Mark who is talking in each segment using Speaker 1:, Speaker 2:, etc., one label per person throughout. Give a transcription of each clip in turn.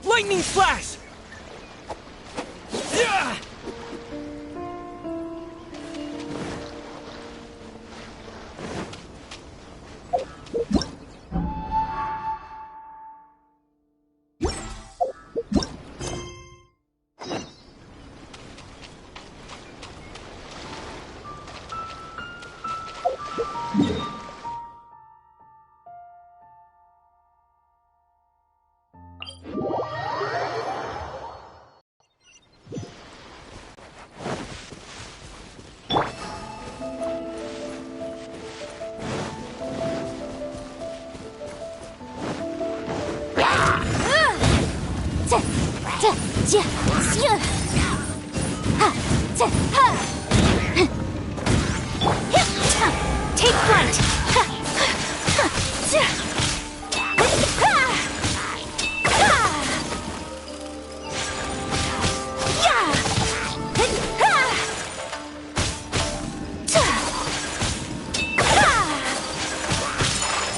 Speaker 1: Lightning flash! Yeah!
Speaker 2: Take flight!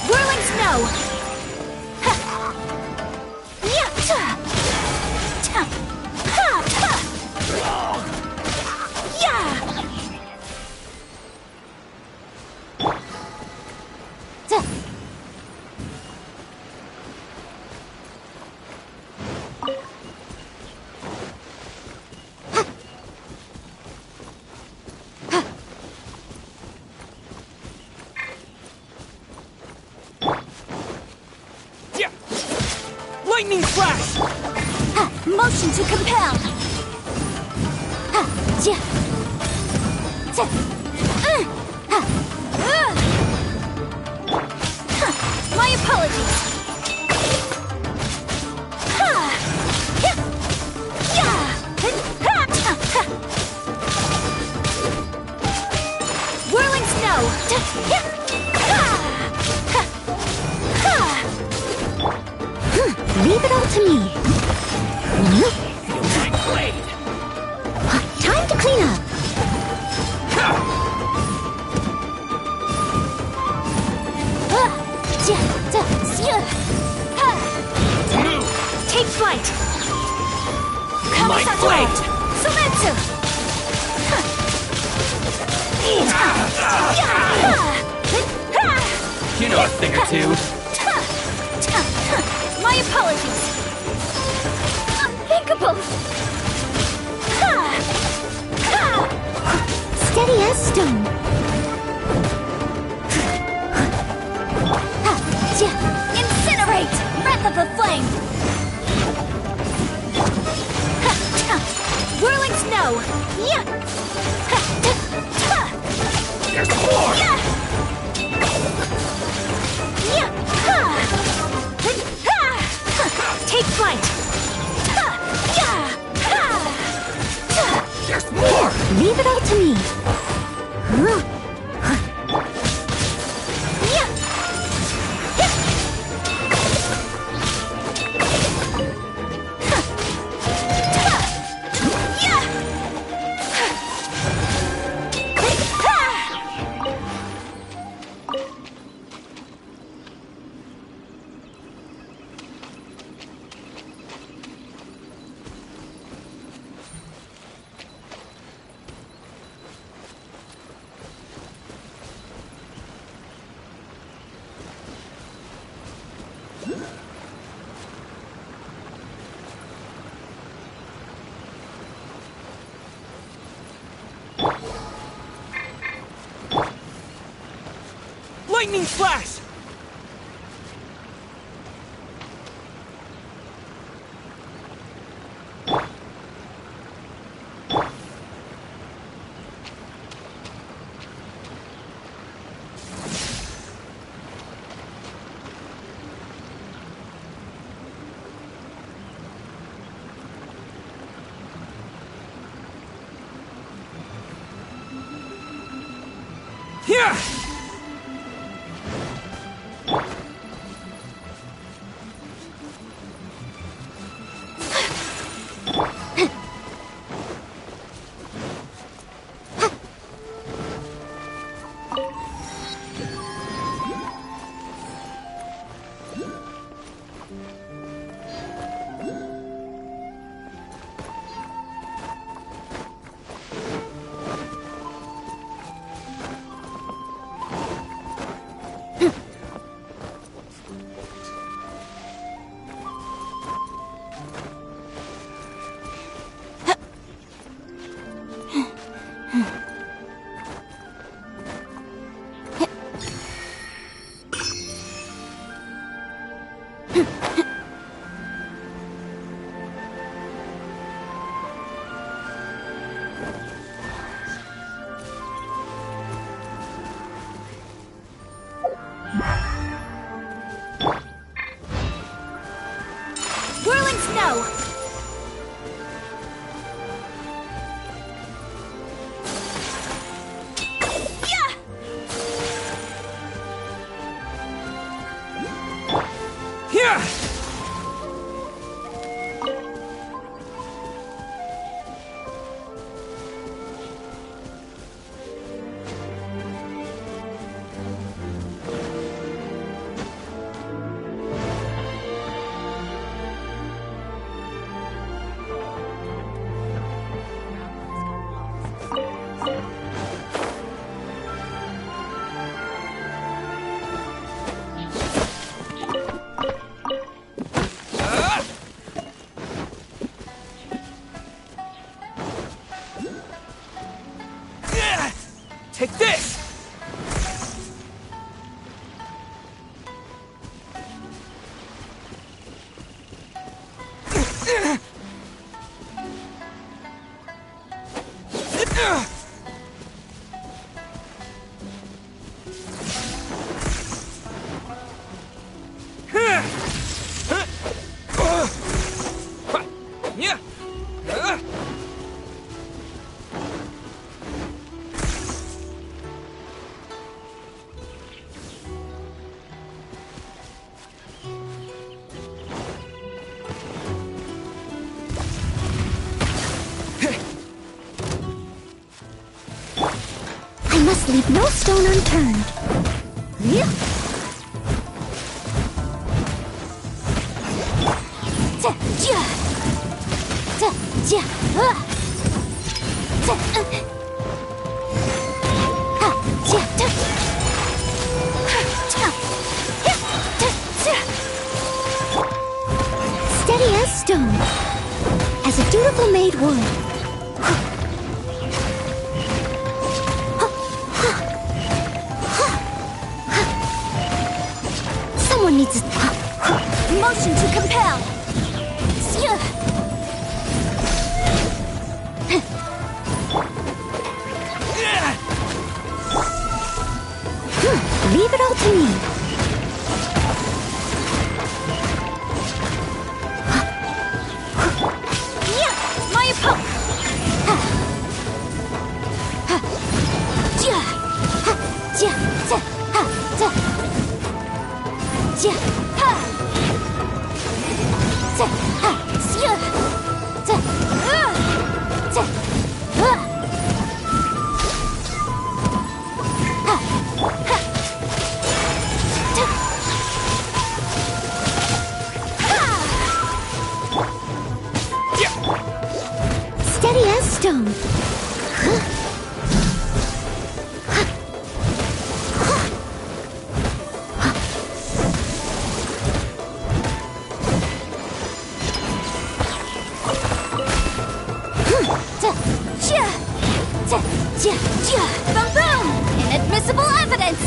Speaker 2: Whirling snow!
Speaker 1: Lightning flash!
Speaker 2: Motion to compel! My apologies! Whirling snow! Leave it all to me. Time to clean up. Take flight. Kamisato Ayaka. Sumetsu.
Speaker 1: You know a thing or two.
Speaker 2: My apologies. Unthinkable. Steady as stone. Incinerate! Breath of the flame! Whirling snow!
Speaker 1: There's more!
Speaker 2: Take flight!
Speaker 1: There's more!
Speaker 2: Leave it all to me.
Speaker 1: Lightning flash! Yeah!
Speaker 2: Whirling snow! Yeah!
Speaker 1: Yeah! Take this! Yeah!
Speaker 2: I must leave no stone unturned. Yeah. Steady as stone, as a dutiful maid would. Someone needs motion to compel. Leave it all to me. Yeah, my opponent. Steady as stone. Boom boom! Inadmissible evidence!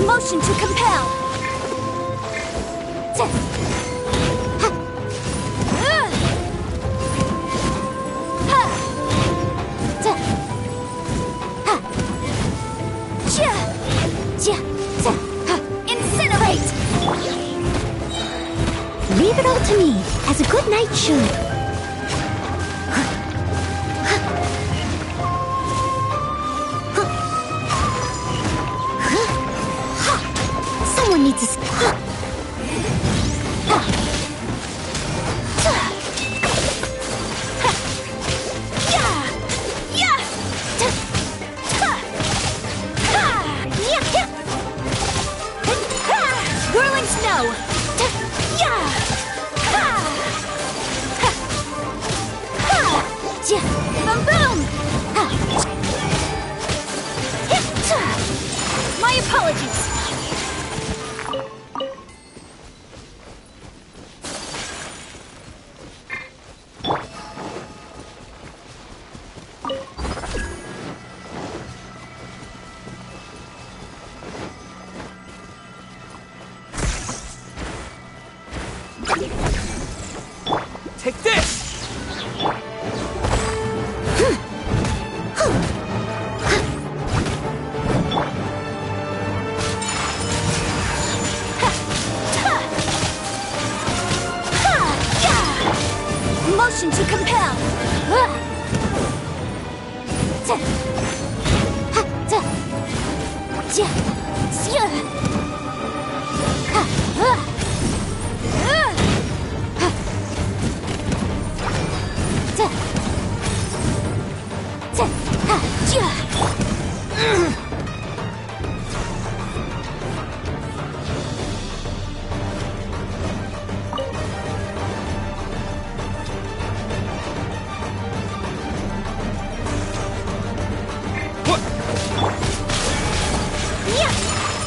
Speaker 2: Motion to compel! Incinerate! Leave it all to me, as a good knight should. Someone needs to... Whirling snow! Boom boom! My apologies! compel!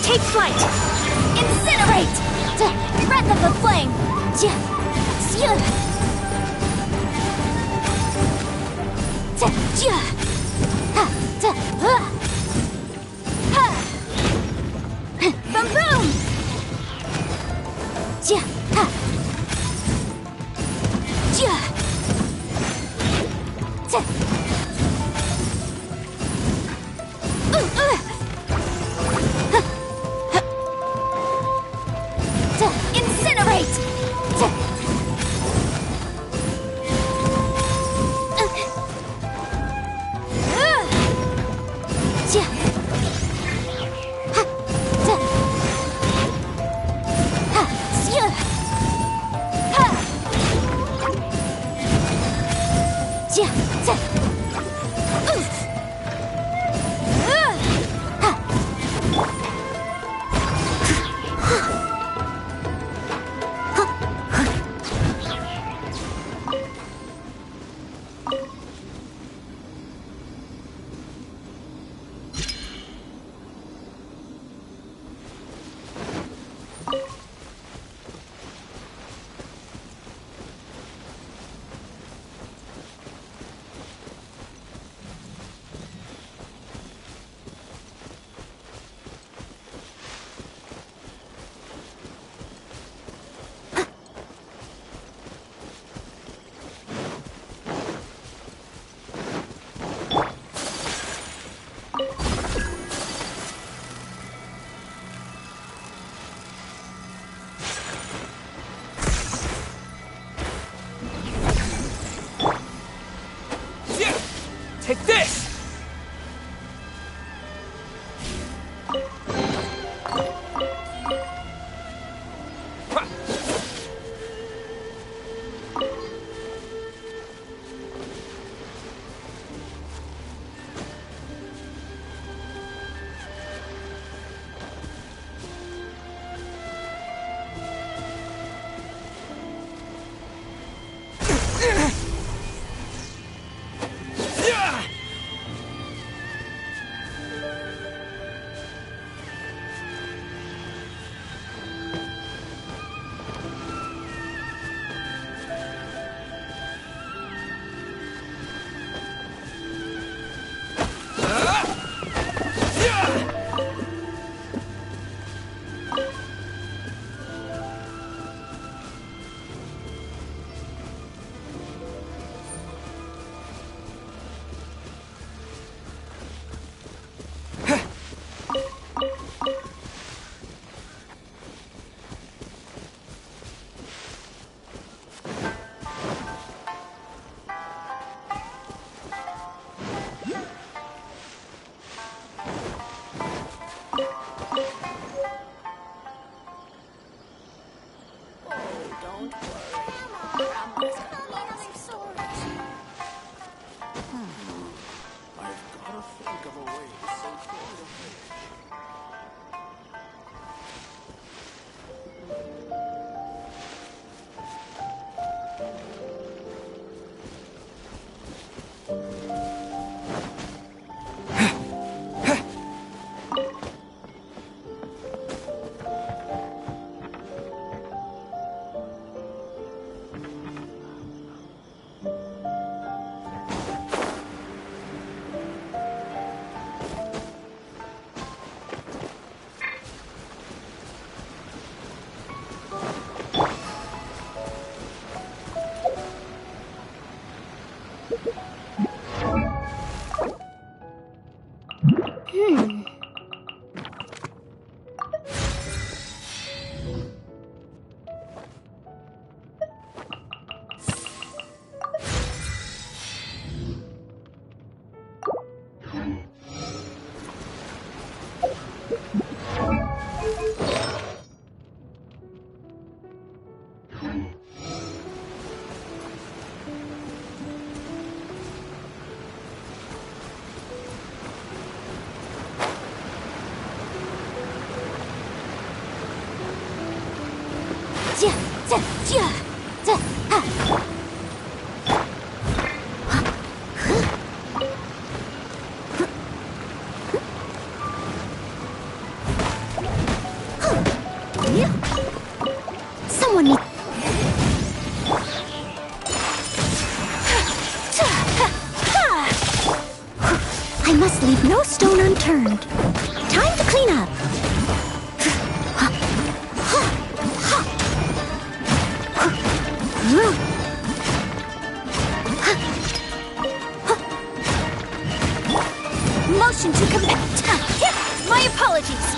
Speaker 2: Take flight! Incinerate! Breath of the flame! Boom boom! Incinerate!
Speaker 1: Take this!
Speaker 2: I must leave no stone unturned. Time to clean up. Motion to commit. My apologies.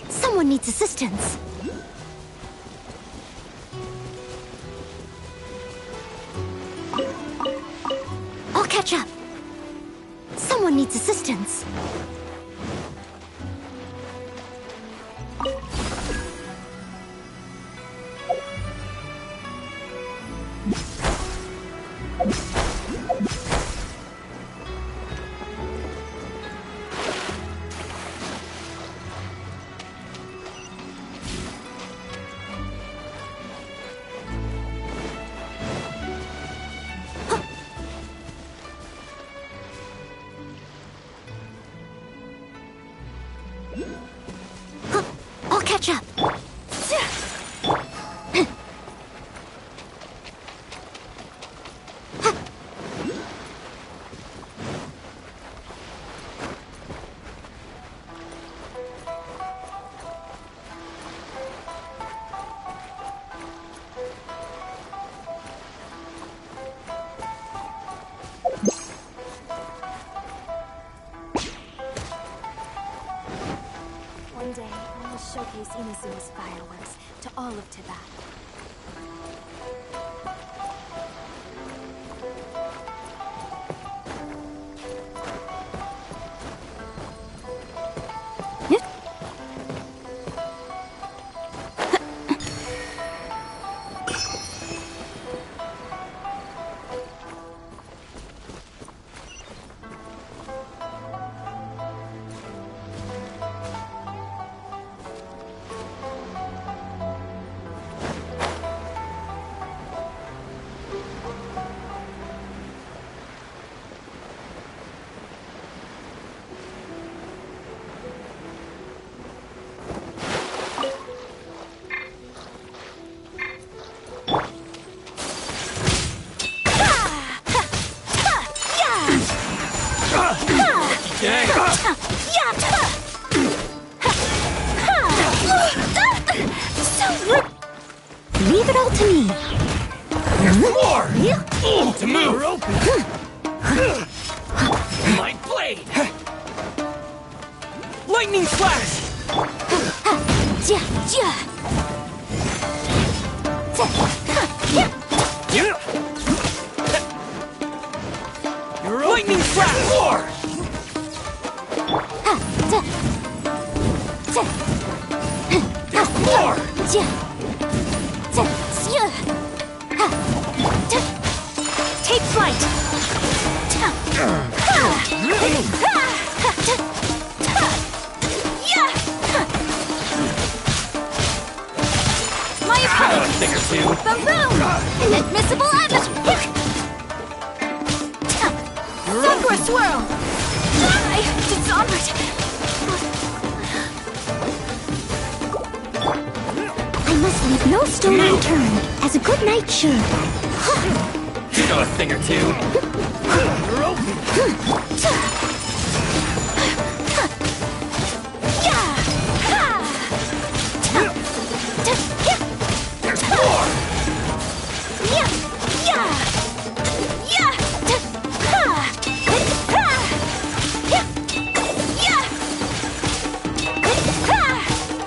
Speaker 2: Someone needs assistance. I'll catch up. Someone needs assistance. I'll catch up.
Speaker 3: One day, I will showcase Inazuma's fireworks to all of Tibet.
Speaker 2: Leave it all to me.
Speaker 1: More! To move! My blade! Lightning flash! Lightning flash! More! There's more!
Speaker 2: Take flight! My apologies! Baboon! Inadmissible evidence! Sakura swirl! I dishonored! no stone unturned, as a good knight should.
Speaker 1: You know a thing or two. You're open. There's more.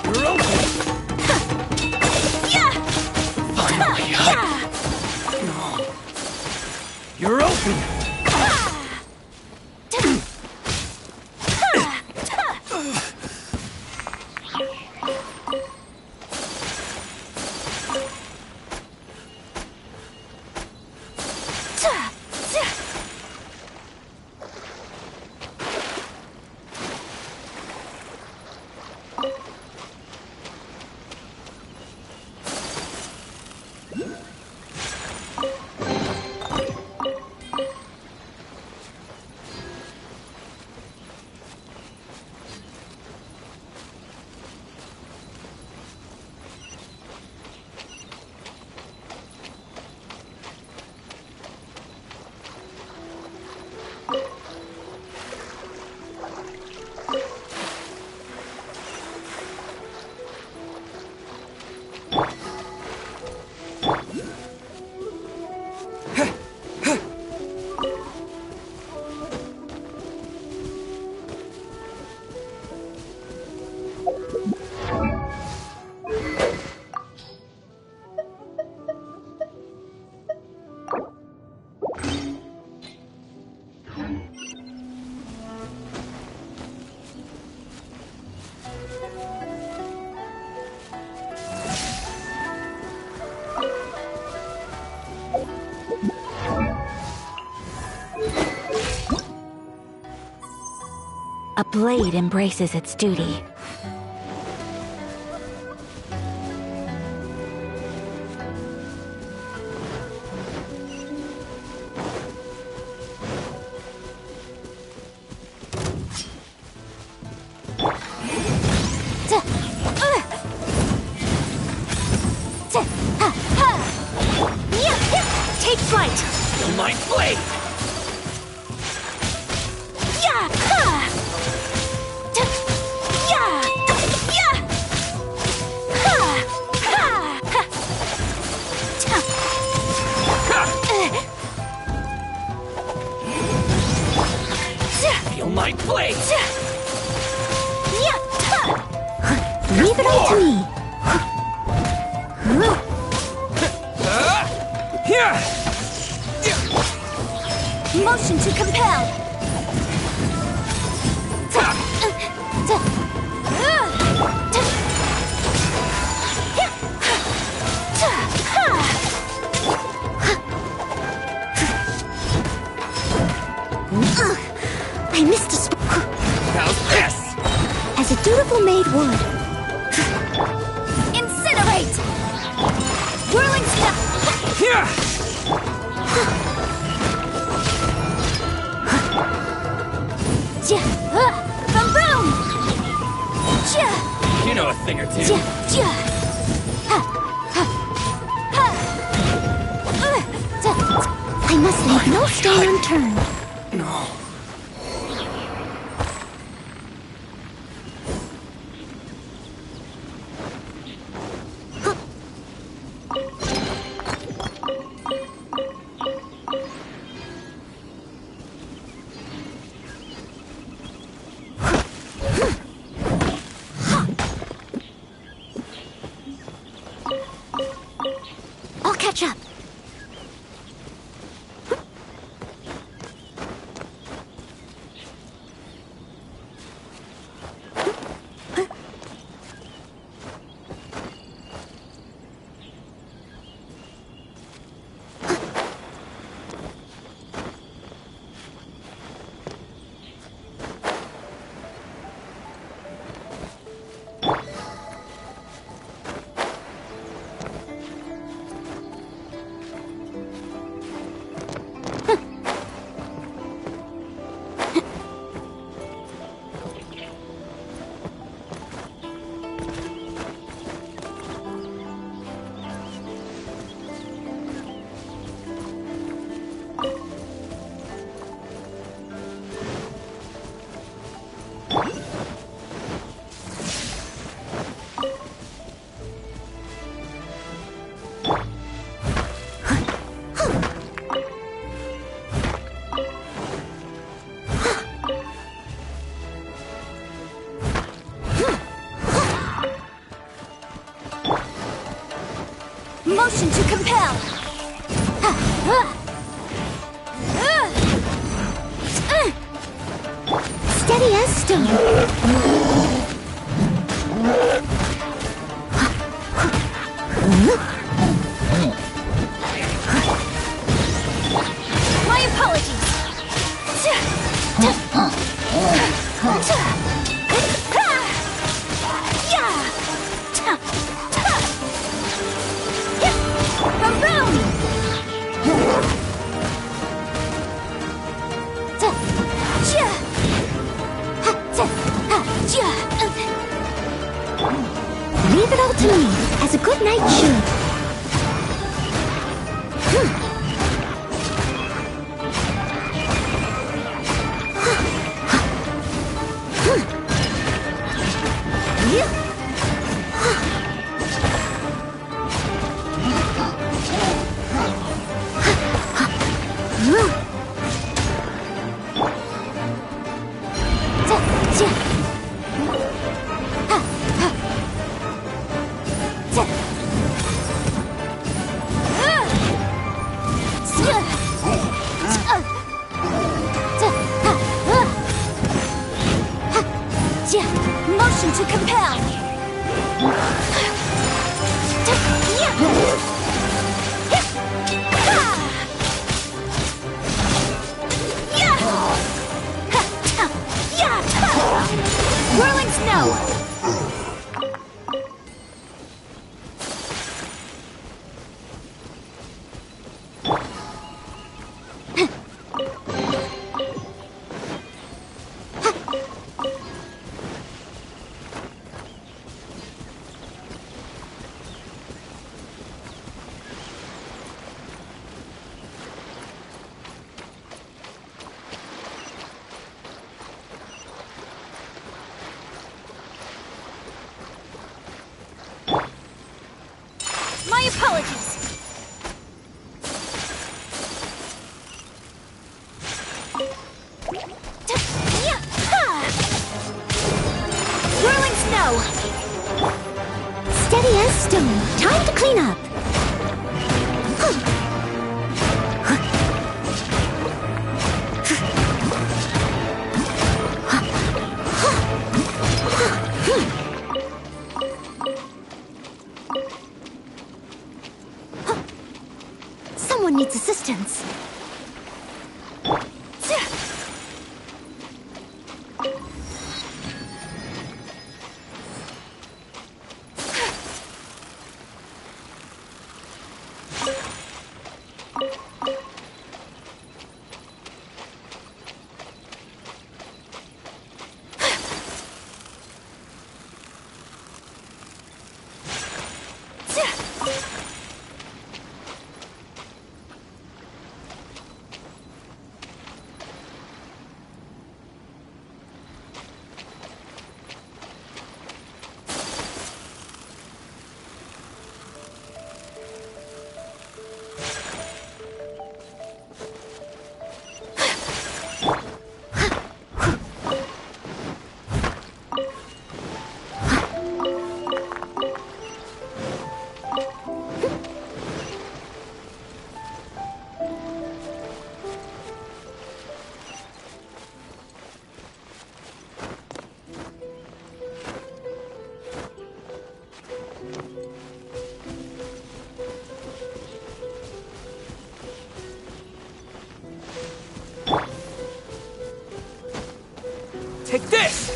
Speaker 1: You're open. Finally up. No. You're open.
Speaker 2: A blade embraces its duty.
Speaker 3: Take flight!
Speaker 1: Feel my blade. Feel my blade.
Speaker 2: Leave it all to me.
Speaker 3: Motion to compel!
Speaker 2: I missed a spot.
Speaker 1: How's this?
Speaker 2: As a dutiful maid would.
Speaker 3: Incinerate! Whirling step! From boom!
Speaker 1: You know a thing or two.
Speaker 2: I must leave no stone unturned.
Speaker 1: No.
Speaker 2: I'll catch up.
Speaker 3: Motion to compel!
Speaker 2: Steady as stone.
Speaker 3: My apologies!
Speaker 2: Leave it all to me, as a good knight should.
Speaker 3: Motion to compel! Whirling snow! My apologies! Whirling snow!
Speaker 2: Steady as stone. Time to clean up. Someone needs assistance.
Speaker 1: Take this!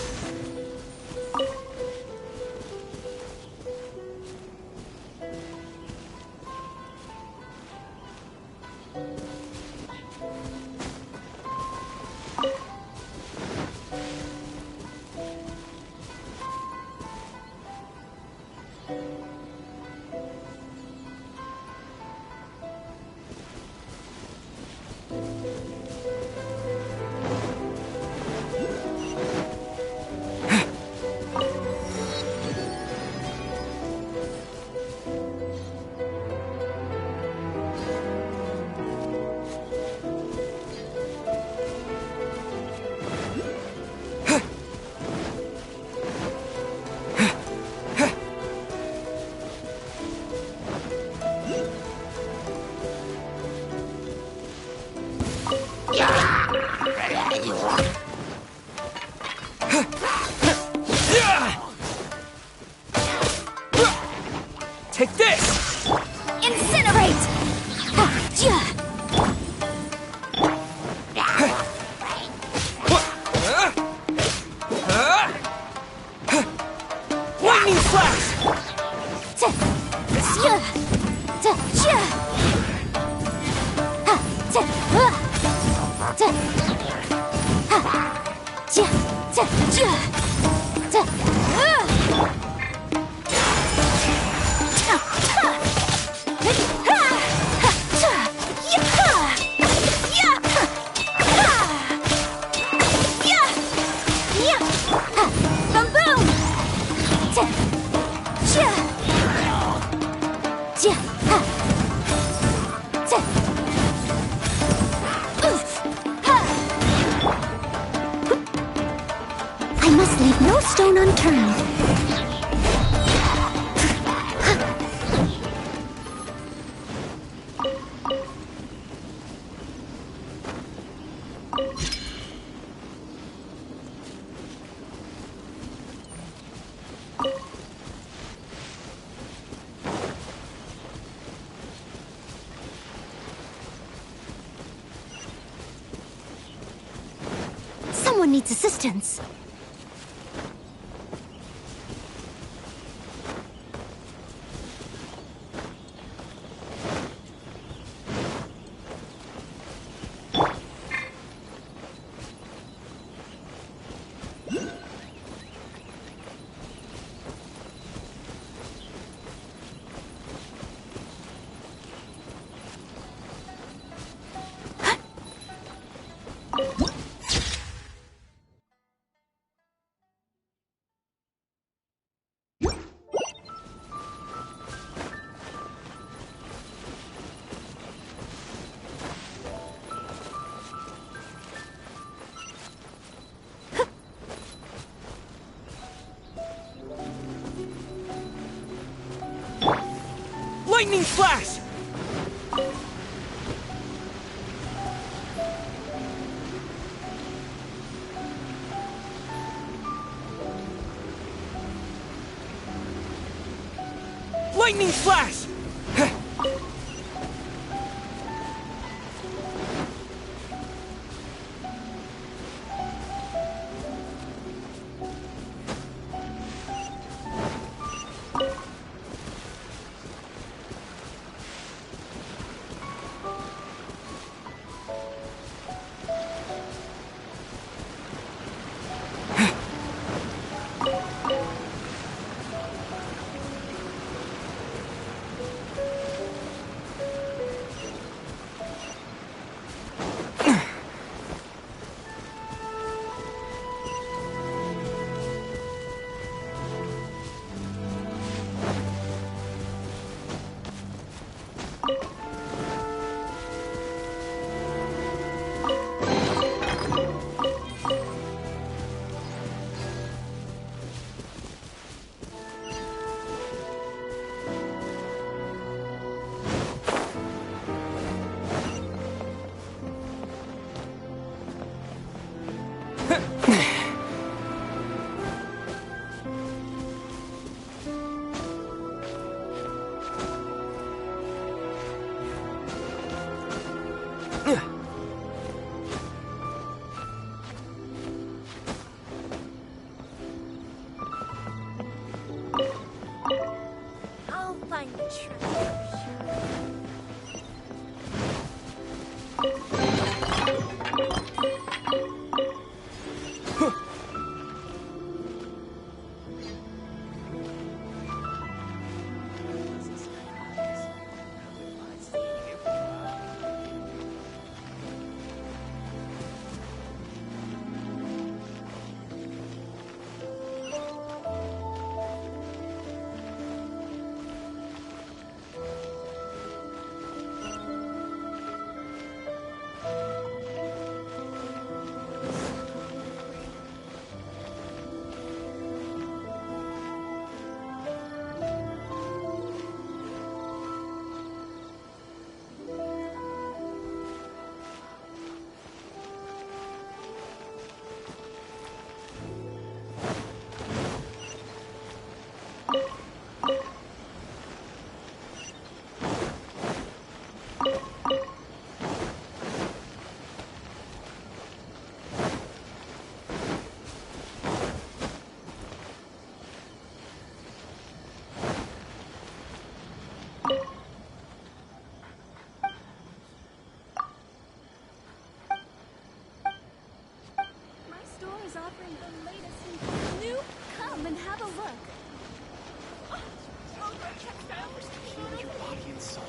Speaker 2: I must leave no stone unturned. Someone needs assistance.
Speaker 1: Lightning flash! Lightning flash!
Speaker 3: I'll find the treasure. offering the latest and new. Come and have a look.
Speaker 1: Heal your body and soul.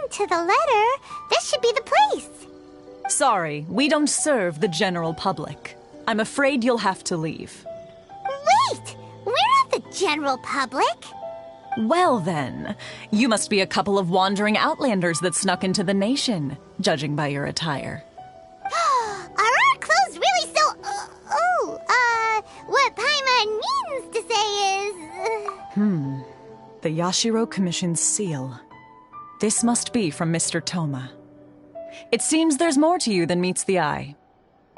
Speaker 2: To the letter, this should be the place.
Speaker 4: Sorry, we don't serve the general public. I'm afraid you'll have to leave.
Speaker 2: Wait! We're not the general public.
Speaker 4: Well then, you must be a couple of wandering outlanders that snuck into the nation, judging by your attire.
Speaker 2: Are our clothes really so... what Paimon means to say is...
Speaker 4: The Yashiro Commission's seal. This must be from Mr. Toma. It seems there's more to you than meets the eye.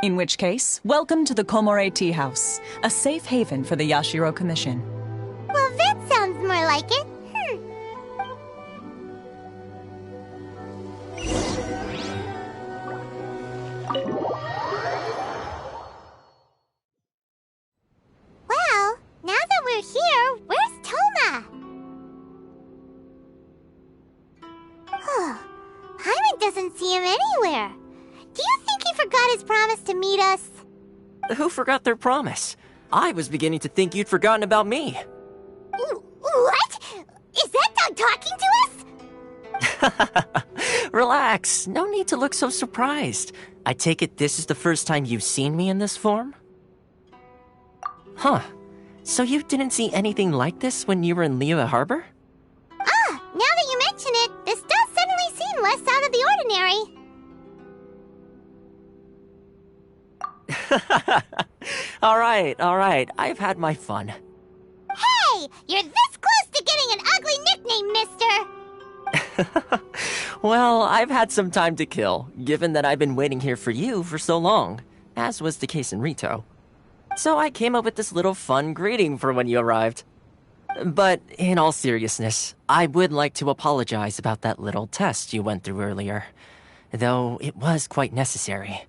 Speaker 4: In which case, welcome to the Komore Tea House, a safe haven for the Yashiro Commission.
Speaker 2: Well, that sounds more like it. Well, now that we're here, where's Toma? Paimon doesn't see him anywhere. Do you think he forgot his promise to meet us?
Speaker 5: Who forgot their promise? I was beginning to think you'd forgotten about me.
Speaker 2: What? Is that dog talking to us?
Speaker 5: Relax, no need to look so surprised. I take it this is the first time you've seen me in this form? Huh. So you didn't see anything like this when you were in Liyue Harbor?
Speaker 2: Now that you mention it, this does suddenly seem less out of the ordinary.
Speaker 5: Alright, I've had my fun.
Speaker 2: Hey! You're this close to getting an ugly nickname, mister!
Speaker 5: Well, I've had some time to kill, given that I've been waiting here for you for so long, as was the case in Rito. So I came up with this little fun greeting for when you arrived. But in all seriousness, I would like to apologize about that little test you went through earlier, though it was quite necessary.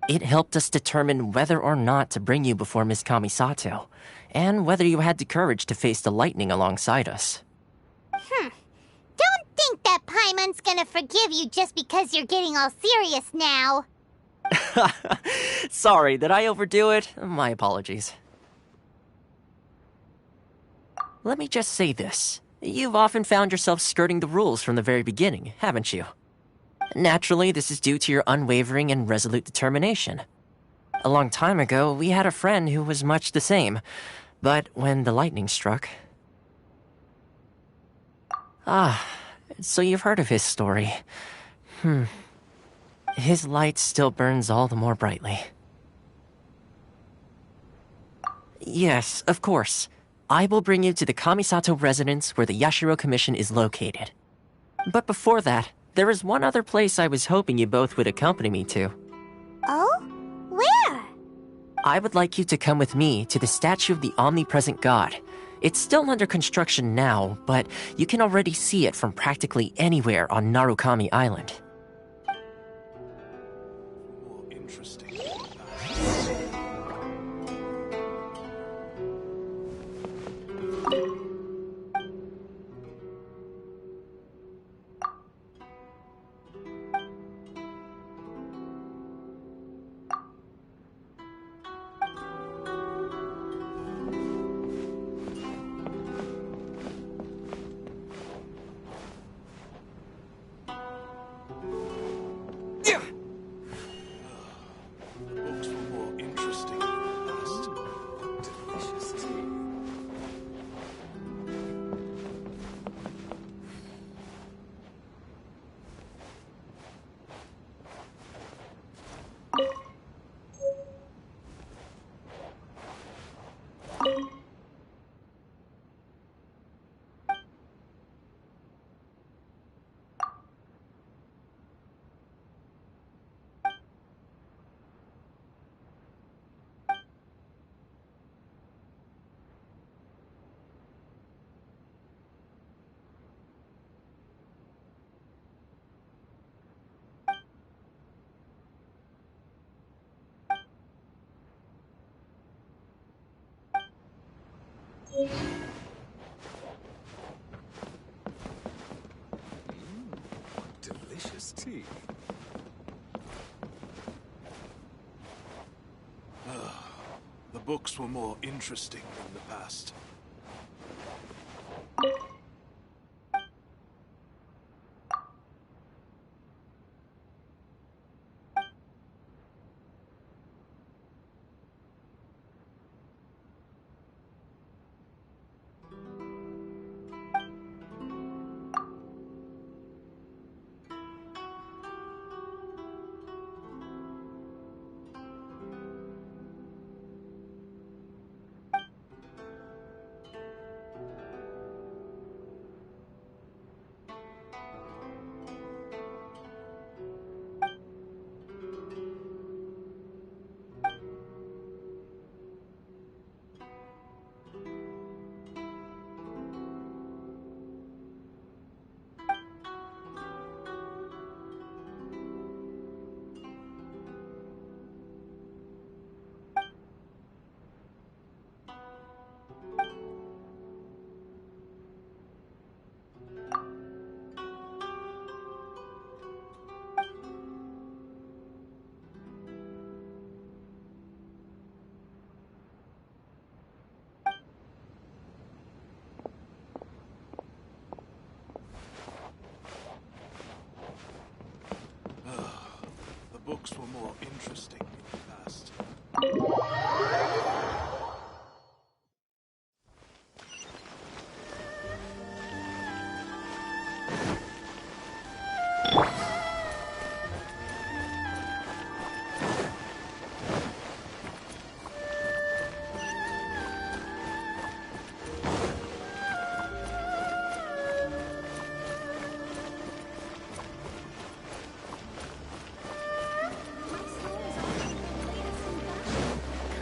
Speaker 5: It helped us determine whether or not to bring you before Miss Kamisato, and whether you had the courage to face the lightning alongside us.
Speaker 2: Don't think that Paimon's gonna forgive you just because you're getting all serious now.
Speaker 5: Sorry, did I overdo it? My apologies. Let me just say this. You've often found yourself skirting the rules from the very beginning, haven't you? Naturally, this is due to your unwavering and resolute determination. A long time ago, we had a friend who was much the same, but when the lightning struck... so you've heard of his story. His light still burns all the more brightly. Yes, of course. I will bring you to the Kamisato residence where the Yashiro Commission is located. But before that, there is one other place I was hoping you both would accompany me to.
Speaker 2: Oh? Where?
Speaker 5: I would like you to come with me to the statue of the omnipresent god. It's still under construction now, but you can already see it from practically anywhere on Narukami Island.
Speaker 1: Interesting.
Speaker 6: Delicious tea.
Speaker 7: The books were more interesting in the past. The books were more interesting in the past.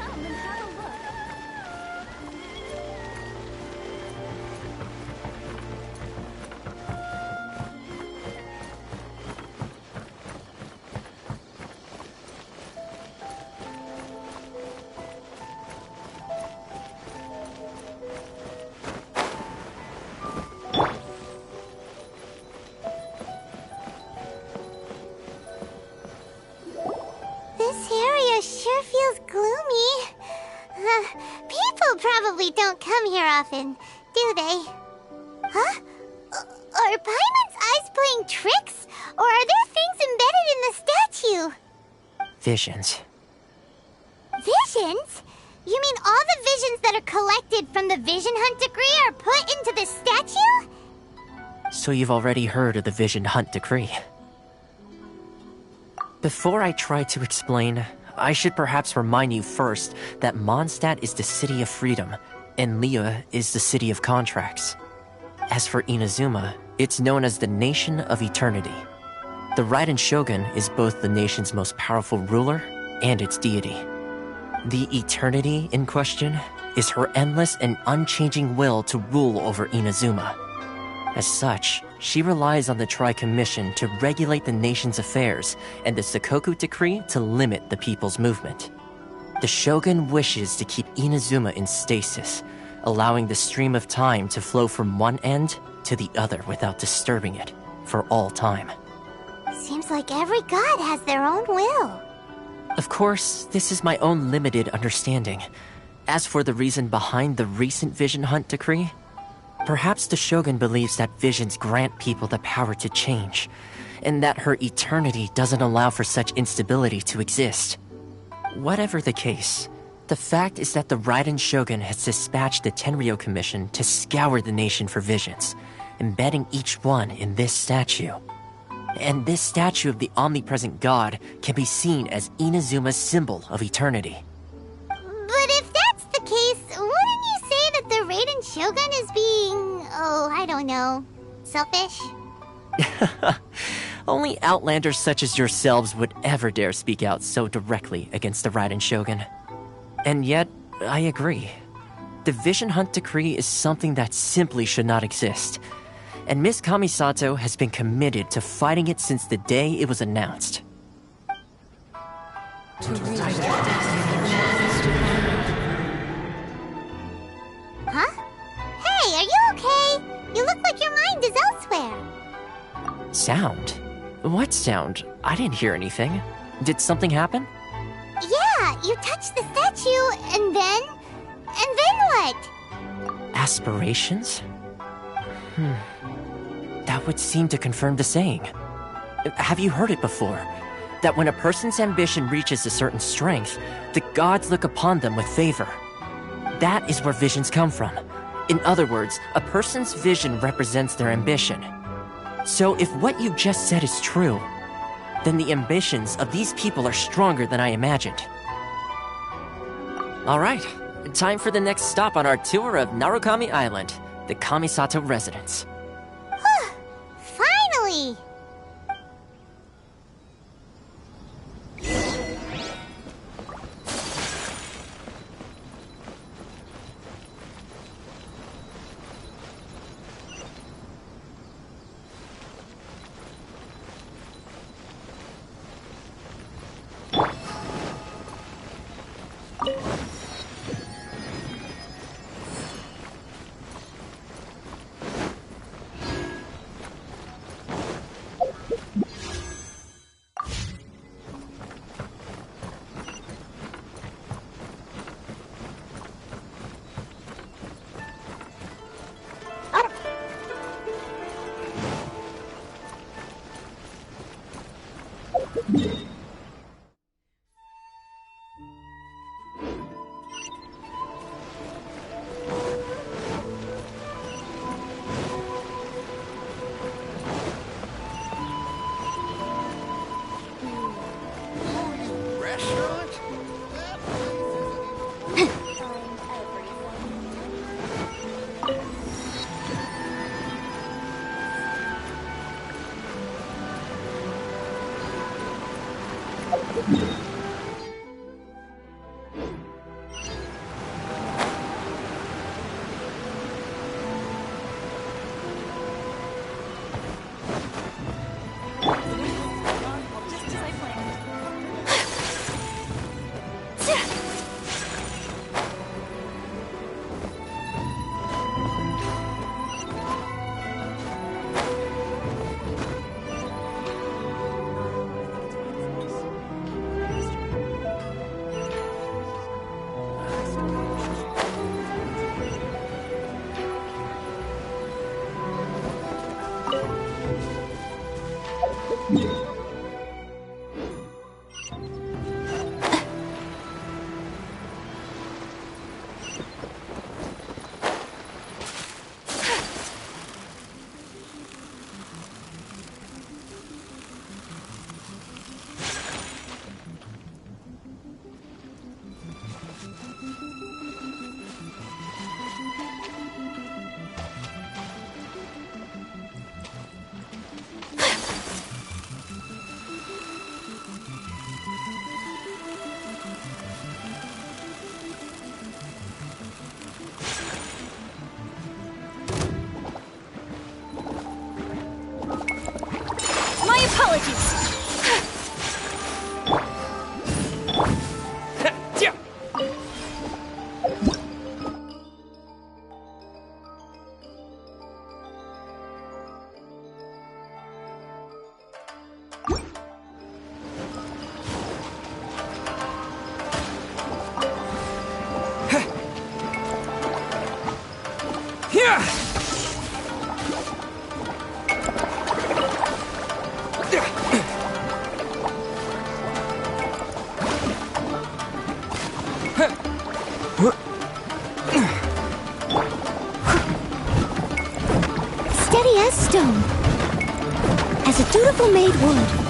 Speaker 3: Come and have a look.
Speaker 2: This area sure feels gloomy. People probably don't come here often, do they? Huh? Are Paimon's eyes playing tricks? Or are there things embedded in the statue?
Speaker 5: Visions.
Speaker 2: Visions? You mean all the visions that are collected from the Vision Hunt decree are put into this statue?
Speaker 5: So you've already heard of the Vision Hunt decree. Before I try to explain, I should perhaps remind you first that Mondstadt is the city of freedom, and Liyue is the city of contracts. As for Inazuma, it's known as the Nation of Eternity. The Raiden Shogun is both the nation's most powerful ruler and its deity. The Eternity in question is her endless and unchanging will to rule over Inazuma. As such, she relies on the Tri-Commission to regulate the nation's affairs and the Sakoku Decree to limit the people's movement. The Shogun wishes to keep Inazuma in stasis, allowing the stream of time to flow from one end to the other without disturbing it for all time.
Speaker 2: Seems like every god has their own will.
Speaker 5: Of course, this is my own limited understanding. As for the reason behind the recent Vision Hunt decree, perhaps the Shogun believes that visions grant people the power to change, and that her eternity doesn't allow for such instability to exist. Whatever the case, the fact is that the Raiden Shogun has dispatched the Tenryou Commission to scour the nation for visions, embedding each one in this statue. And this statue of the omnipresent god can be seen as Inazuma's symbol of eternity.
Speaker 2: But if that's the case, wouldn't you say that the Raiden Shogun is being, I don't know, selfish?
Speaker 5: Only outlanders such as yourselves would ever dare speak out so directly against the Raiden Shogun. And yet, I agree. The Vision Hunt decree is something that simply should not exist. And Miss Kamisato has been committed to fighting it since the day it was announced.
Speaker 2: Huh? You look like your mind is elsewhere.
Speaker 5: Sound? What sound? I didn't hear anything. Did something happen?
Speaker 2: Yeah, you touched the statue, and then what?
Speaker 5: Aspirations? That would seem to confirm the saying. Have you heard it before? That when a person's ambition reaches a certain strength, the gods look upon them with favor. That is where visions come from. In other words, a person's vision represents their ambition. So if what you just said is true, then the ambitions of these people are stronger than I imagined. Alright, time for the next stop on our tour of Narukami Island, the Kamisato residence.
Speaker 2: Finally!
Speaker 1: Restaurant?
Speaker 3: Just as I planned. My apologies.
Speaker 2: Steady as stone. As a dutiful maid would.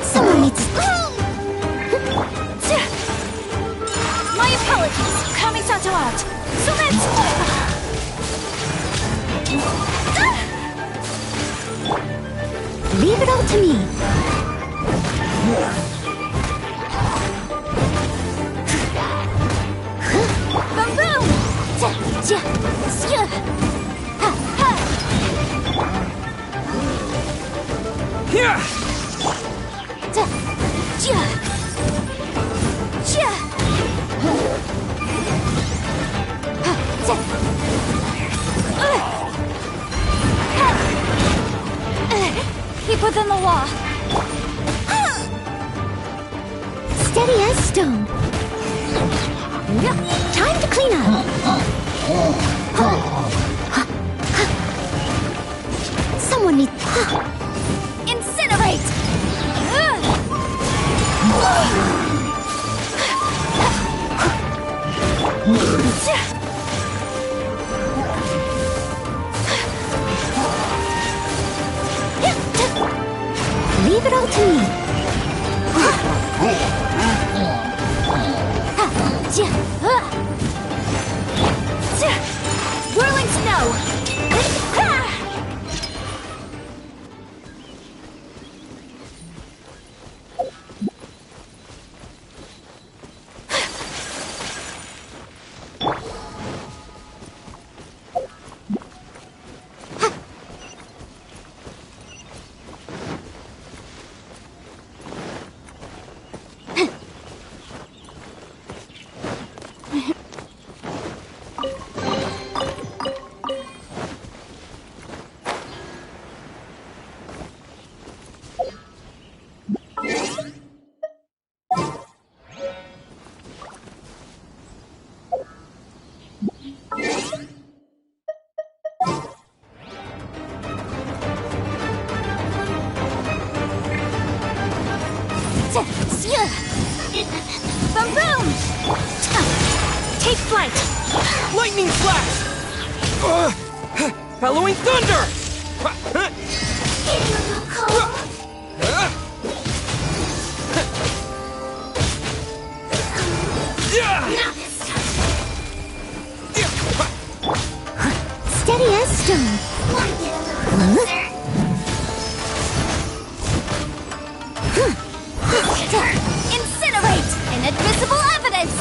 Speaker 2: Someone needs...
Speaker 3: My apologies. Kamisato out. So let's...
Speaker 2: Leave it all to me.
Speaker 3: Boom boom!
Speaker 1: Here!
Speaker 3: Keep within the law.
Speaker 2: Steady as stone. Time to clean up. Someone needs...
Speaker 3: Incinerate!
Speaker 2: Leave it all to me.
Speaker 3: Whirling snow! Boom boom! Take flight!
Speaker 1: Lightning flash! Bellowing thunder!
Speaker 2: Steady as stone.
Speaker 3: Incinerate! Inadmissible evidence!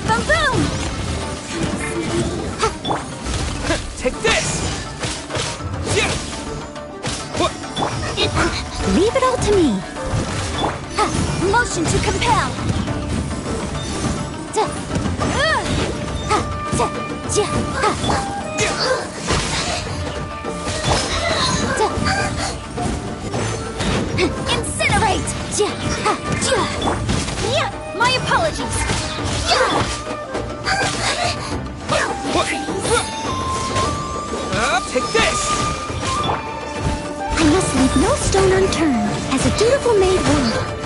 Speaker 3: Boom boom!
Speaker 1: Take this!
Speaker 2: Leave it all to me.
Speaker 3: Motion to compel! Incinerate! My apologies!
Speaker 1: Take this!
Speaker 2: I must leave no stone unturned, as a dutiful maid would.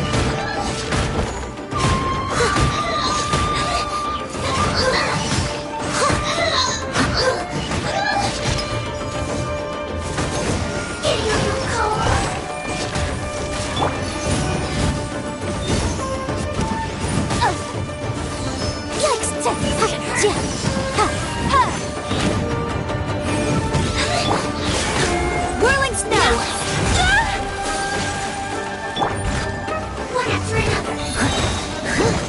Speaker 3: Whirling snow!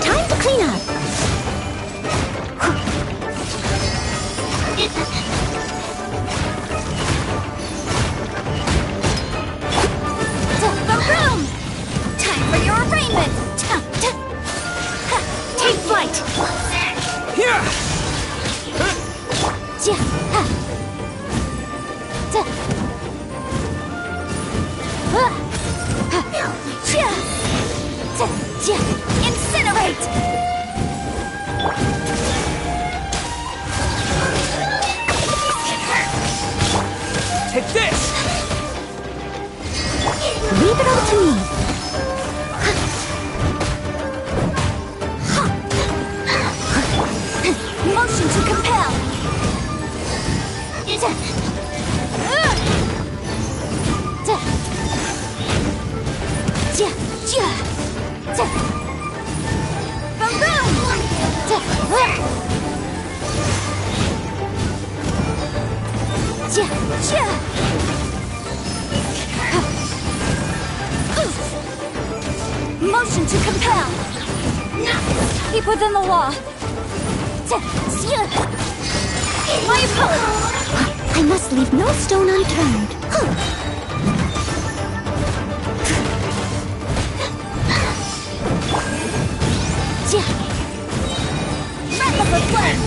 Speaker 2: Time to clean up.
Speaker 3: Boom! Time for your arraignment! Take flight!
Speaker 1: Here!
Speaker 3: Incinerate! Motion to compel! Boom boom! Motion to compel! Keep within the law! My opponent!
Speaker 2: I must leave no stone unturned.
Speaker 3: Wrap up the flame!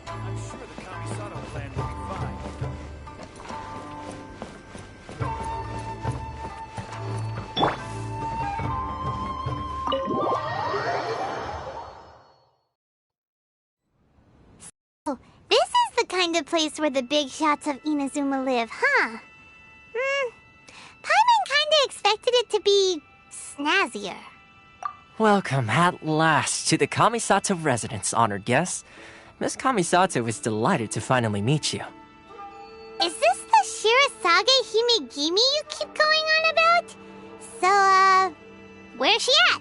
Speaker 1: I'm sure the Kamisato plan will be fine.
Speaker 2: Oh, this is the kind of place where the big shots of Inazuma live, huh? Paimon kinda expected it to be snazzier.
Speaker 5: Welcome at last to the Kamisato residence, honored guest. Miss Kamisato is delighted to finally meet you.
Speaker 2: Is this the Shirasage Himegimi you keep going on about? So, where's she at?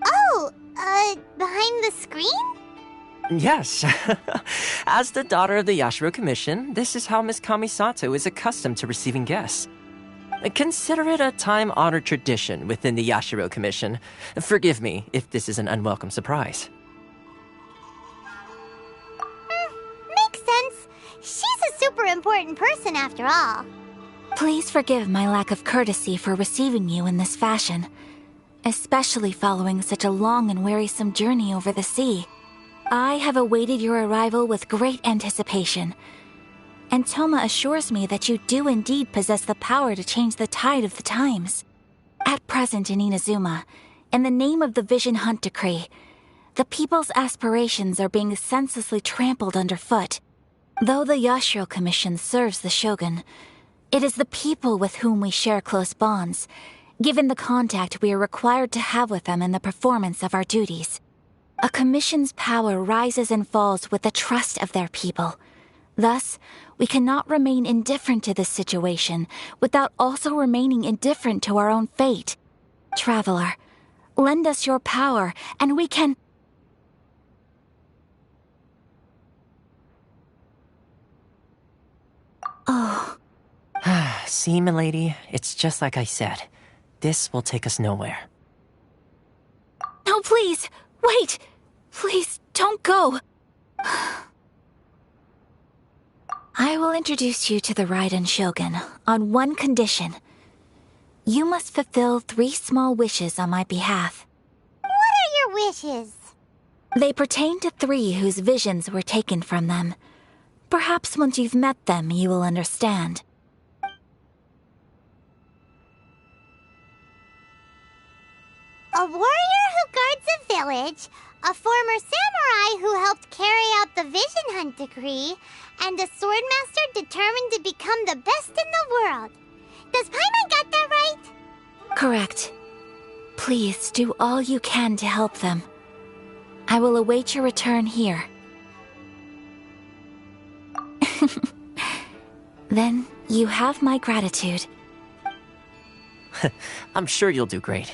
Speaker 2: Oh, behind the screen?
Speaker 5: Yes. As the daughter of the Yashiro Commission, this is how Miss Kamisato is accustomed to receiving guests. Consider it a time-honored tradition within the Yashiro Commission. Forgive me if this is an unwelcome surprise.
Speaker 2: Makes sense. She's a super important person after all.
Speaker 3: Please forgive my lack of courtesy for receiving you in this fashion, especially following such a long and wearisome journey over the sea. I have awaited your arrival with great anticipation, and Toma assures me that you do indeed possess the power to change the tide of the times. At present in Inazuma, in the name of the Vision Hunt Decree, the people's aspirations are being senselessly trampled underfoot. Though the Yashiro Commission serves the Shogun, it is the people with whom we share close bonds, given the contact we are required to have with them in the performance of our duties. A commission's power rises and falls with the trust of their people. Thus, we cannot remain indifferent to this situation without also remaining indifferent to our own fate. Traveler, lend us your power, and we can... Oh.
Speaker 5: See, milady, it's just like I said. This will take us nowhere.
Speaker 3: No, please! Wait! Please, don't go! I will introduce you to the Raiden Shogun on one condition. You must fulfill 3 small wishes on my behalf.
Speaker 2: What are your wishes?
Speaker 3: They pertain to 3 whose visions were taken from them. Perhaps once you've met them, you will understand.
Speaker 2: A warrior who guards a village, a former samurai who helped carry out the Vision Hunt decree, and a swordmaster determined to become the best in the world. Does Paimon get that right?
Speaker 3: Correct. Please do all you can to help them. I will await your return here. Then you have my gratitude.
Speaker 5: I'm sure you'll do great.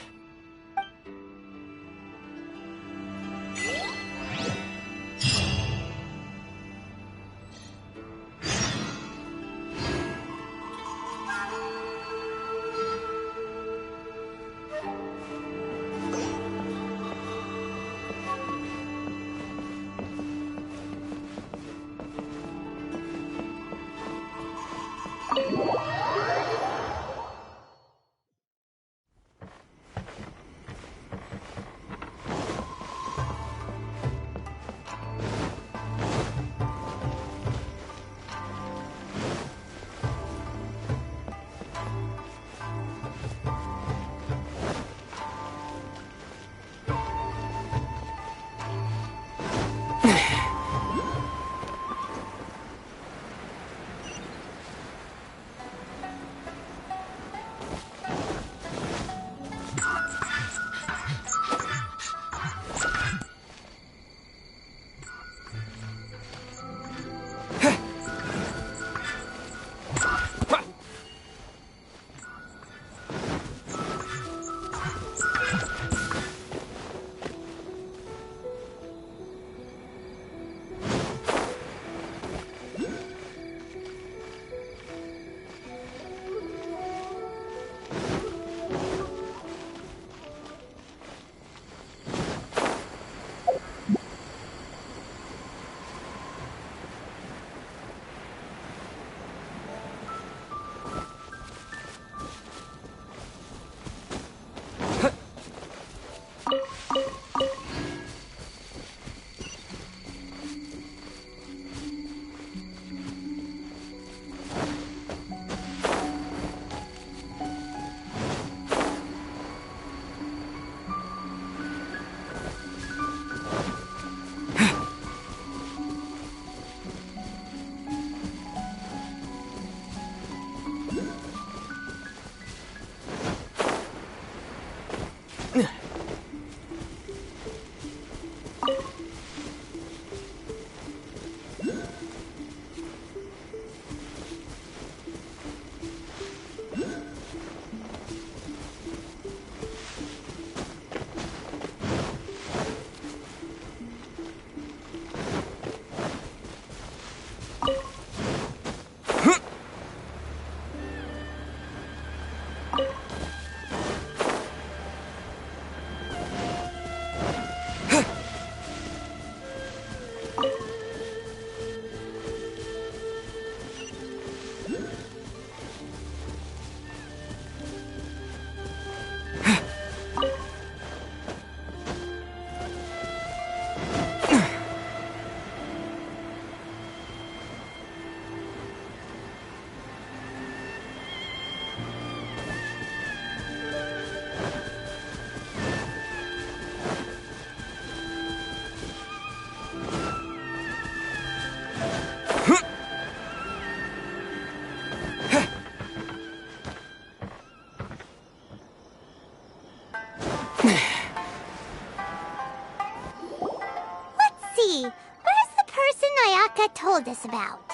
Speaker 2: Told us about.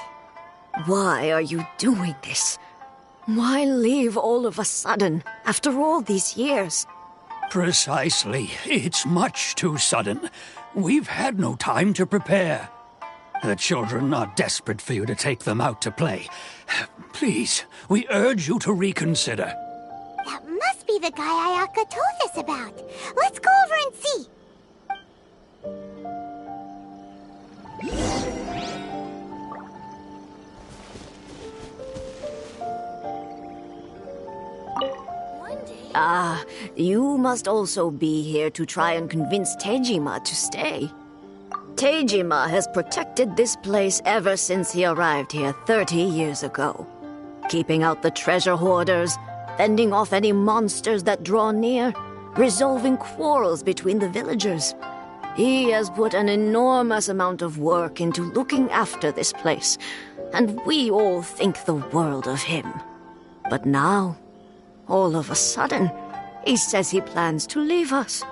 Speaker 8: Why are you doing this? Why leave all of a sudden, after all these years?
Speaker 9: Precisely. It's much too sudden. We've had no time to prepare. The children are desperate for you to take them out to play. Please, we urge you to reconsider.
Speaker 2: That must be the guy Ayaka told us about. Let's go over and see.
Speaker 8: Ah, you must also be here to try and convince Tejima to stay. Teijima has protected this place ever since he arrived here 30 years ago. Keeping out the treasure hoarders, fending off any monsters that draw near, resolving quarrels between the villagers. He has put an enormous amount of work into looking after this place, and we all think the world of him. But now, all of a sudden, he says he plans to leave us.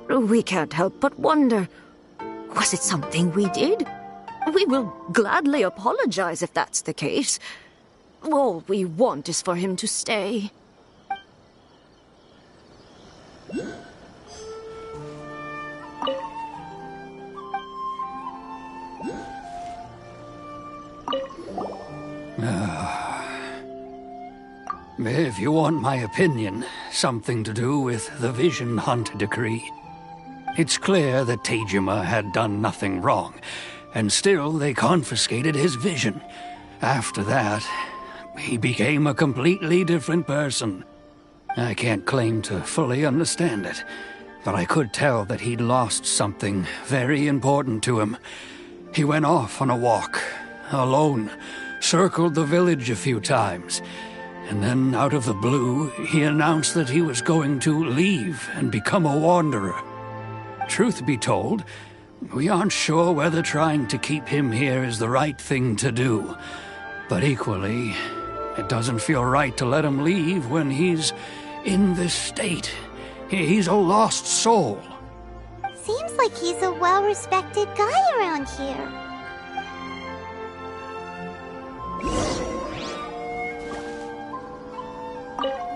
Speaker 8: We can't help but wonder, was it something we did? We will gladly apologize if that's the case. All we want is for him to stay.
Speaker 9: If you want my opinion, something to do with the Vision Hunt decree. It's clear that Teijima had done nothing wrong, and still they confiscated his vision. After that, he became a completely different person. I can't claim to fully understand it, but I could tell that he'd lost something very important to him. He went off on a walk, alone, circled the village a few times, and then out of the blue, he announced that he was going to leave and become a wanderer. Truth be told, we aren't sure whether trying to keep him here is the right thing to do. But equally, it doesn't feel right to let him leave when he's in this state. He's a lost soul.
Speaker 2: Seems like he's a well-respected guy around here.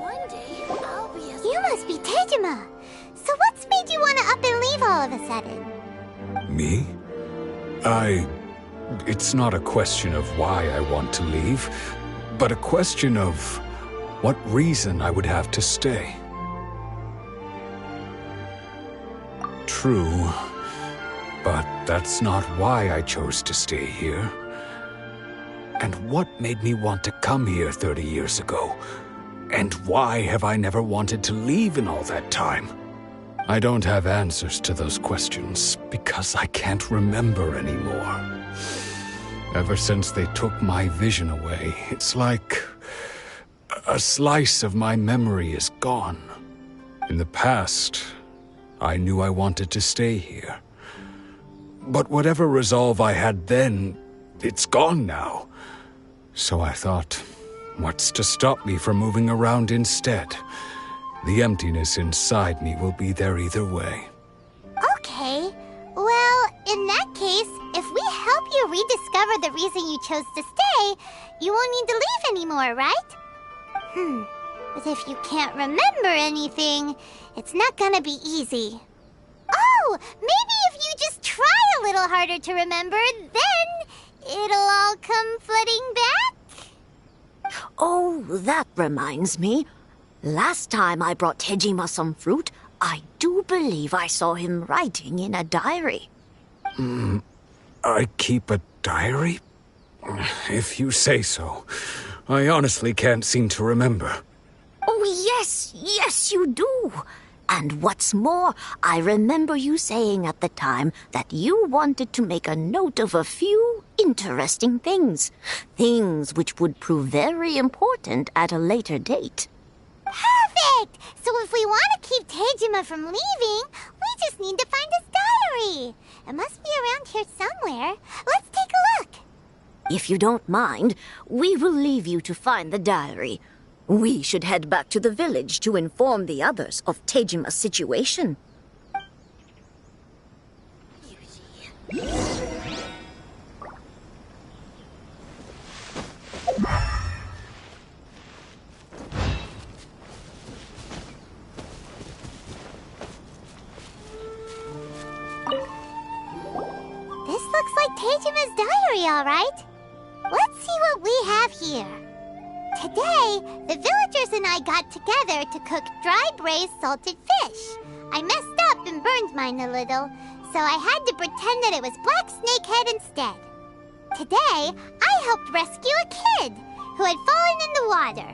Speaker 10: One day, I'll be a...
Speaker 2: You must be Teijima. So what's made you want to up and leave all of a sudden?
Speaker 6: Me? It's not a question of why I want to leave, but a question of what reason I would have to stay. True, but that's not why I chose to stay here. And what made me want to come here 30 years ago? And why have I never wanted to leave in all that time? I don't have answers to those questions because I can't remember anymore. Ever since they took my vision away, it's like a slice of my memory is gone. In the past, I knew I wanted to stay here. But whatever resolve I had then, it's gone now. So I thought, what's to stop me from moving around instead? The emptiness inside me will be there either way.
Speaker 2: Okay. Well, in that case, if we help you rediscover the reason you chose to stay, you won't need to leave anymore, right? But if you can't remember anything, it's not gonna be easy. Oh, maybe if you just try a little harder to remember, then it'll all come flooding back?
Speaker 8: Oh, that reminds me. Last time I brought Teijima some fruit, I do believe I saw him writing in a diary.
Speaker 6: I keep a diary? If you say so. I honestly can't seem to remember.
Speaker 8: Oh, yes, you do. And what's more, I remember you saying at the time that you wanted to make a note of a few interesting things. Things which would prove very important at a later date.
Speaker 2: Perfect! So if we want to keep Teijima from leaving, we just need to find his diary. It must be around here somewhere. Let's take a look.
Speaker 8: If you don't mind, we will leave you to find the diary. We should head back to the village to inform the others of Teijima's situation.
Speaker 2: This looks like Teijima's diary, all right. Let's see what we have here. Today, the villagers and I got together to cook dry braised salted fish. I messed up and burned mine a little, so I had to pretend that it was black snakehead instead. Today, I helped rescue a kid who had fallen in the water.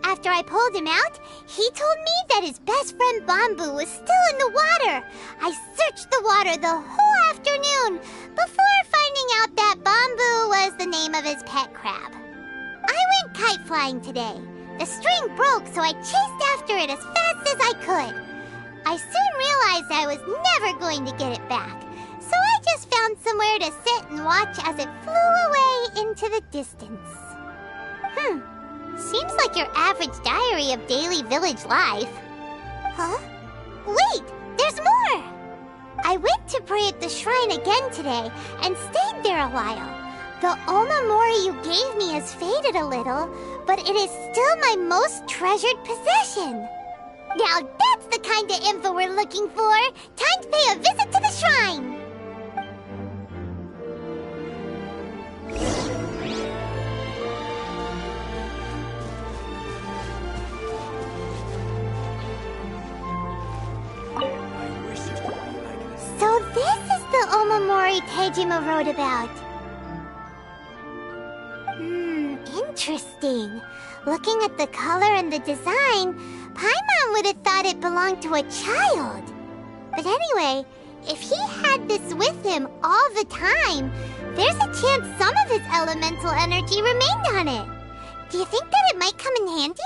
Speaker 2: After I pulled him out, he told me that his best friend Bamboo was still in the water. I searched the water the whole afternoon before finding out that Bamboo was the name of his pet crab. I went kite flying today. The string broke, so I chased after it as fast as I could. I soon realized I was never going to get it back, so I just found somewhere to sit and watch as it flew away into the distance. Seems like your average diary of daily village life. Huh? Wait, there's more! I went to pray at the shrine again today and stayed there a while. The Omamori you gave me has faded a little, but it is still my most treasured possession. Now that's the kind of info we're looking for. Time to pay a visit to the shrine. So this is the Omamori Tejima wrote about. Interesting. Looking at the color and the design, Paimon would have thought it belonged to a child. But anyway, if he had this with him all the time, there's a chance some of his elemental energy remained on it. Do you think that it might come in handy?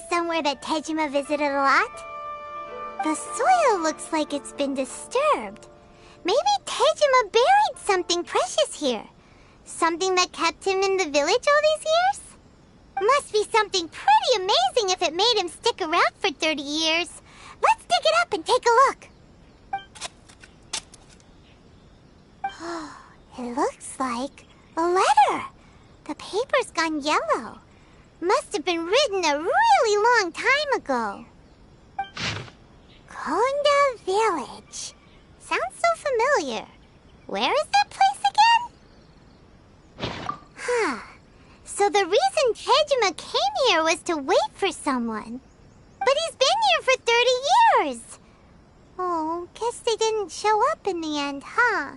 Speaker 2: Somewhere that Tejima visited a lot. The soil looks like it's been disturbed. Maybe Tejima buried something precious here. Something that kept him in the village all these years? Must be something pretty amazing if it made him stick around for 30 years. Let's dig it up and take a look. It looks like a letter. The paper's gone yellow. Must have been written a really long time ago. Konda Village. Sounds so familiar. Where is that place again? So the reason Tejima came here was to wait for someone. But he's been here for 30 years. Oh, guess they didn't show up in the end, huh?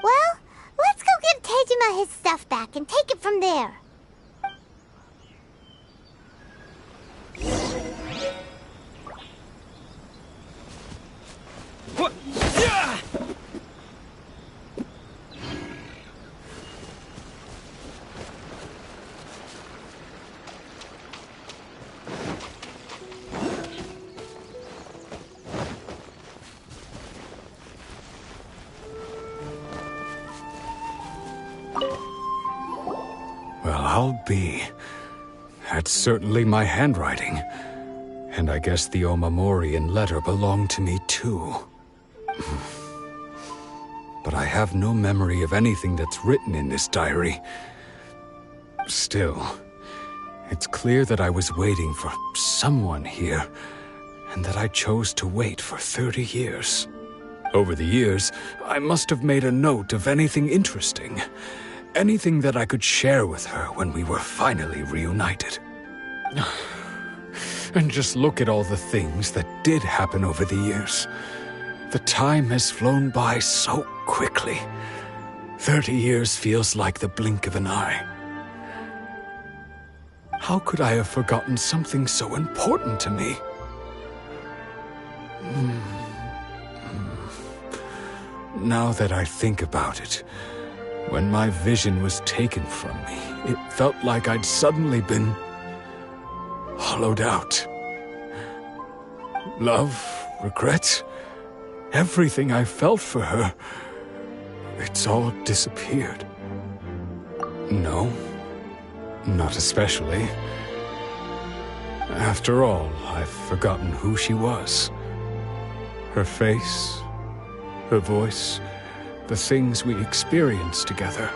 Speaker 2: Well, let's go give Tejima his stuff back and take it from there.
Speaker 6: Well, I'll be. That's certainly my handwriting. And I guess the Omamorian letter belonged to me too. But I have no memory of anything that's written in this diary. Still, it's clear that I was waiting for someone here, and that I chose to wait for 30 years. Over the years, I must have made a note of anything interesting. Anything that I could share with her when we were finally reunited. And just look at all the things that did happen over the years. The time has flown by so quickly. 30 years feels like the blink of an eye. How could I have forgotten something so important to me? Now that I think about it, when my vision was taken from me, it felt like I'd suddenly been hollowed out. Love, regret, everything I felt for her, it's all disappeared. No, not especially. After all, I've forgotten who she was. Her face, her voice, the things we experienced together.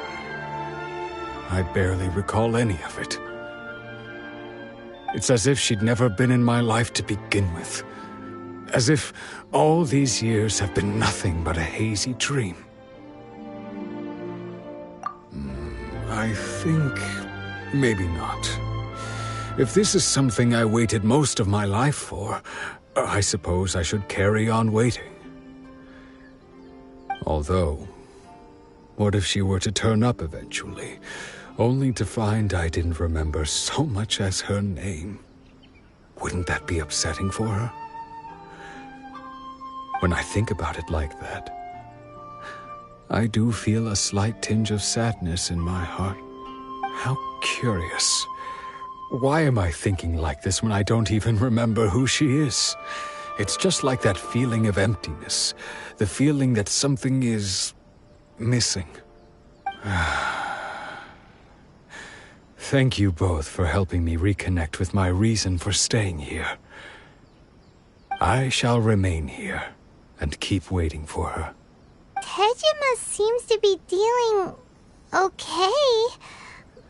Speaker 6: I barely recall any of it. It's as if she'd never been in my life to begin with. As if all these years have been nothing but a hazy dream. I think maybe not. If this is something I waited most of my life for, I suppose I should carry on waiting. Although, what if she were to turn up eventually, only to find I didn't remember so much as her name? Wouldn't that be upsetting for her? When I think about it like that, I do feel a slight tinge of sadness in my heart. How curious. Why am I thinking like this when I don't even remember who she is? It's just like that feeling of emptiness. The feeling that something is missing. Thank you both for helping me reconnect with my reason for staying here. I shall remain here and keep waiting for her.
Speaker 2: Tejima seems to be dealing okay,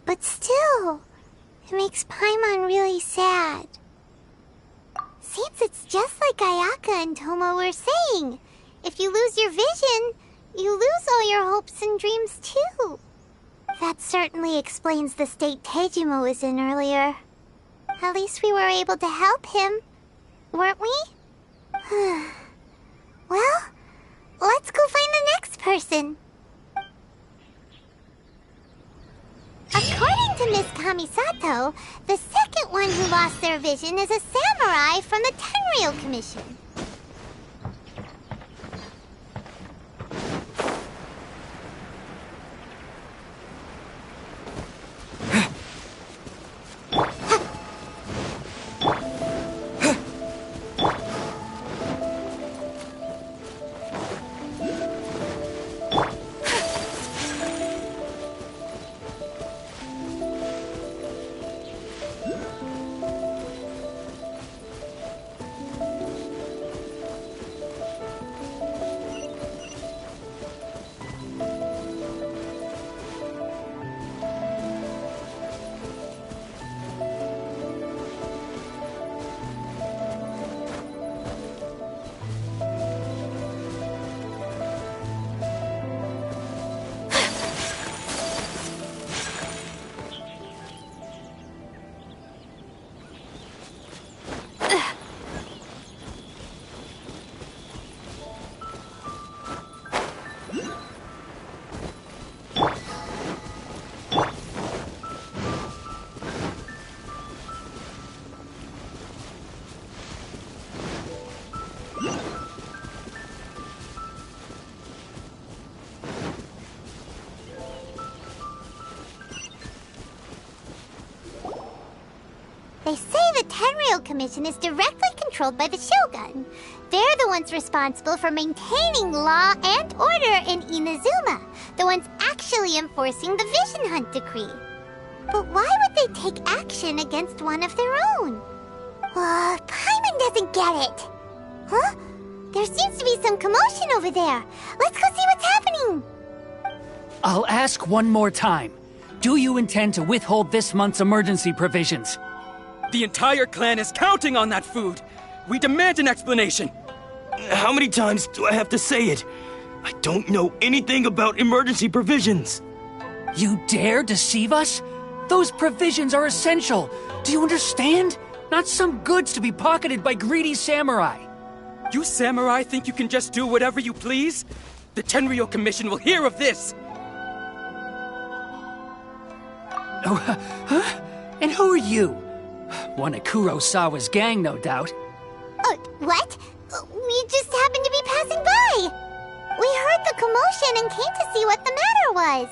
Speaker 2: but still, it makes Paimon really sad. Seems it's just like Ayaka and Toma were saying. If you lose your vision, you lose all your hopes and dreams too. That certainly explains the state Tejima was in earlier. At least we were able to help him, weren't we? Well, let's go find the next person. According to Miss Kamisato, the second one who lost their vision is a samurai from the Tenryou Commission. They say the Tenryou Commission is directly controlled by the Shogun. They're the ones responsible for maintaining law and order in Inazuma, the ones actually enforcing the Vision Hunt decree. But why would they take action against one of their own? Paimon doesn't get it. Huh? There seems to be some commotion over there. Let's go see what's happening.
Speaker 9: I'll ask one more time. Do you intend to withhold this month's emergency provisions?
Speaker 1: The entire clan is counting on that food. We demand an explanation.
Speaker 11: How many times do I have to say it? I don't know anything about emergency provisions.
Speaker 9: You dare deceive us? Those provisions are essential. Do you understand? Not some goods to be pocketed by greedy samurai.
Speaker 1: You samurai think you can just do whatever you please? The Tenryou Commission will hear of this.
Speaker 9: Oh, huh? And who are you? One of Kurosawa's gang, no doubt.
Speaker 2: What? We just happened to be passing by. We heard the commotion and came to see what the matter was.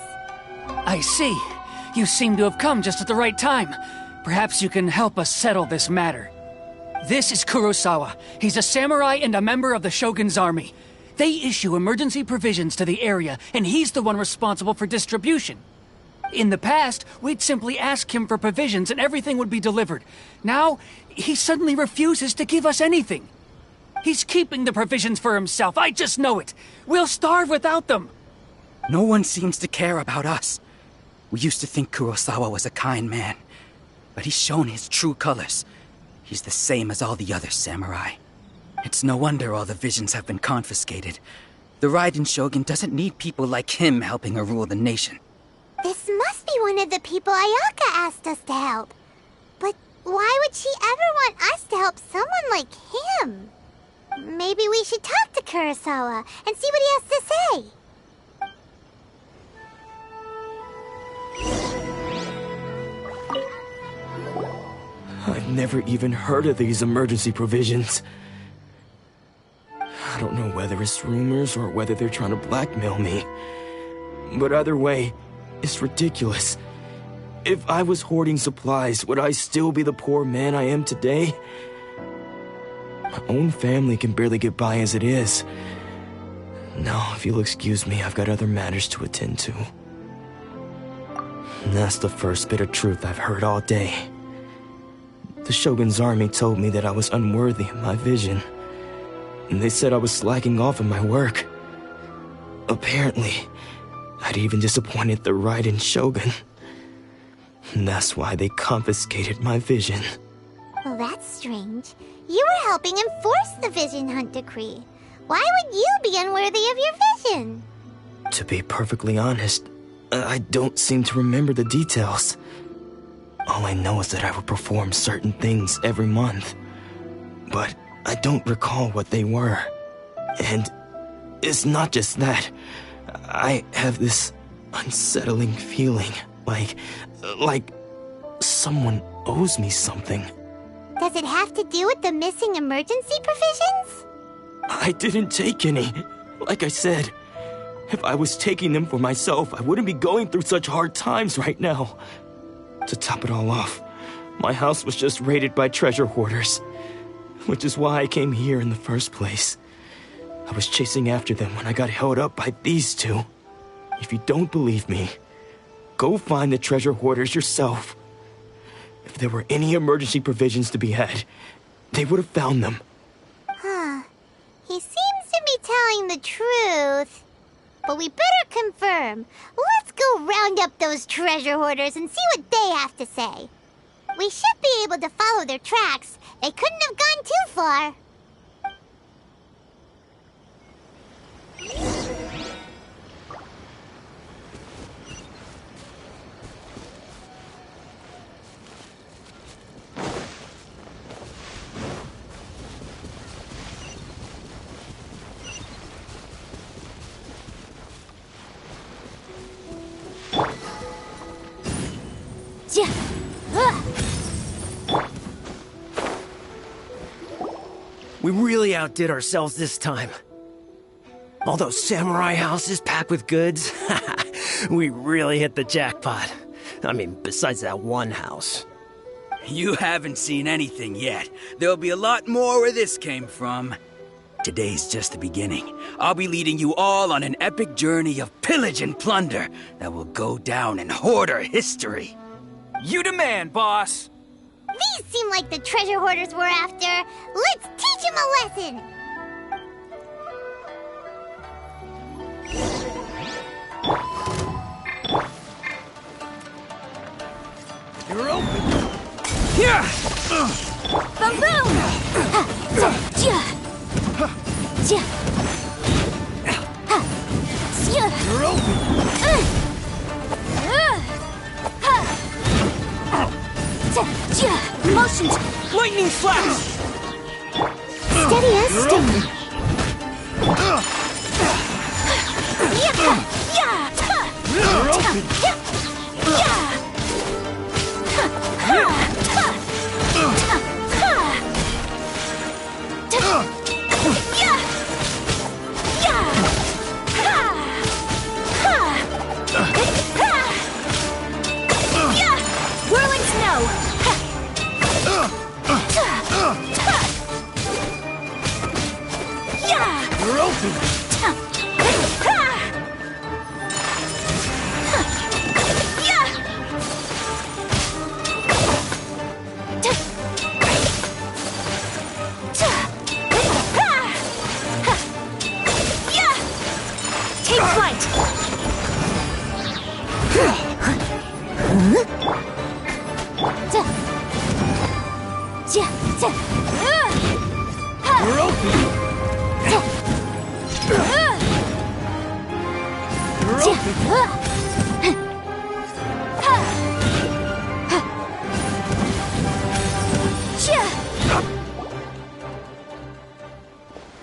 Speaker 9: I see. You seem to have come just at the right time. Perhaps you can help us settle this matter. This is Kurosawa. He's a samurai and a member of the Shogun's army. They issue emergency provisions to the area, and he's the one responsible for distribution. In the past, we'd simply ask him for provisions and everything would be delivered. Now, he suddenly refuses to give us anything. He's keeping the provisions for himself, I just know it. We'll starve without them.
Speaker 1: No one seems to care about us. We used to think Kurosawa was a kind man.
Speaker 12: but he's shown his true colors. He's the same as all the other samurai. It's no wonder all the visions have been confiscated. The Raiden Shogun doesn't need people like him helping her rule the nation.
Speaker 2: This must be one of the people Ayaka asked us to help. But why would she ever want us to help someone like him? Maybe we should talk to Kurosawa and see what he has to say.
Speaker 11: I've never even heard of these emergency provisions. I don't know whether it's rumors or whether they're trying to blackmail me. But either way, it's ridiculous. If I was hoarding supplies, would I still be the poor man I am today? My own family can barely get by as it is. Now, if you'll excuse me, I've got other matters to attend to. And that's the first bit of truth I've heard all day. The Shogun's army told me that I was unworthy of my vision. And they said I was slacking off in my work. Apparently, I'd even disappointed the Raiden Shogun. And that's why they confiscated my vision.
Speaker 2: Well, that's strange. You were helping enforce the Vision Hunt Decree. Why would you be unworthy of your vision?
Speaker 11: To be perfectly honest, I don't seem to remember the details. All I know is that I would perform certain things every month. But I don't recall what they were. And it's not just that. I have this unsettling feeling, like someone owes me something.
Speaker 2: Does it have to do with the missing emergency provisions?
Speaker 11: I didn't take any. Like I said, if I was taking them for myself, I wouldn't be going through such hard times right now. To top it all off, my house was just raided by treasure hoarders, which is why I came here in the first place. I was chasing after them when I got held up by these two. If you don't believe me, go find the treasure hoarders yourself. If there were any emergency provisions to be had, they would have found them.
Speaker 2: Huh. He seems to be telling the truth. But we better confirm. Let's go round up those treasure hoarders and see what they have to say. We should be able to follow their tracks. They couldn't have gone too far.
Speaker 13: We really outdid ourselves this time. All those samurai houses packed with goods, we really hit the jackpot. I mean, besides that one house.
Speaker 12: You haven't seen anything yet. There'll be a lot more where this came from. Today's just the beginning. I'll be leading you all on an epic journey of pillage and plunder that will go down in hoarder history.
Speaker 1: You demand, boss!
Speaker 2: These seem like the treasure hoarders we're after. Let's teach them a lesson!
Speaker 11: You're open!
Speaker 3: Yeah! Boom!
Speaker 11: You're open!
Speaker 3: Motions!
Speaker 1: Lightning flash!
Speaker 3: Steady as sting!
Speaker 11: You're open!
Speaker 3: Whirling snow!
Speaker 11: You're open!
Speaker 3: Take flight!
Speaker 12: We're open! We're open!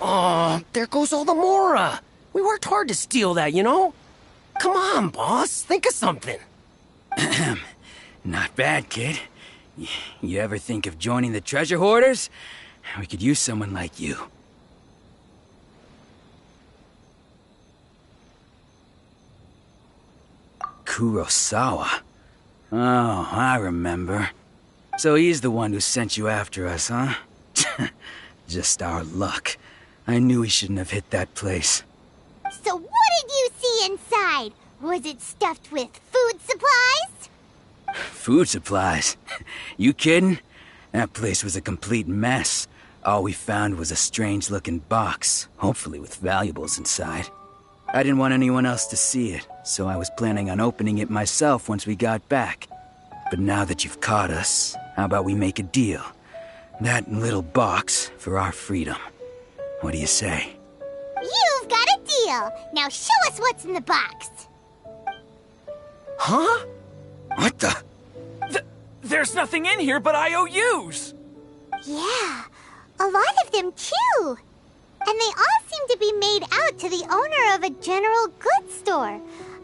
Speaker 13: Oh, there goes all the Mora. We worked hard to steal that, you know? Come on, boss. Think of something.
Speaker 12: Not bad, kid. You ever think of joining the treasure hoarders? We could use someone like you. Kurosawa. Oh, I remember. So he's the one who sent you after us, huh? Just our luck. I knew he shouldn't have hit that place.
Speaker 2: So what did you see inside? Was it stuffed with food supplies?
Speaker 12: Food supplies? You kidding? That place was a complete mess. All we found was a strange-looking box, hopefully with valuables inside. I didn't want anyone else to see it, so I was planning on opening it myself once we got back. But now that you've caught us, how about we make a deal? That little box for our freedom. What do you say?
Speaker 2: You've got a deal! Now show us what's in the box!
Speaker 13: Huh?
Speaker 12: What the?
Speaker 14: There's nothing in here but IOUs!
Speaker 2: Yeah, a lot of them too! And they all seem to be made out to the owner of a general goods store,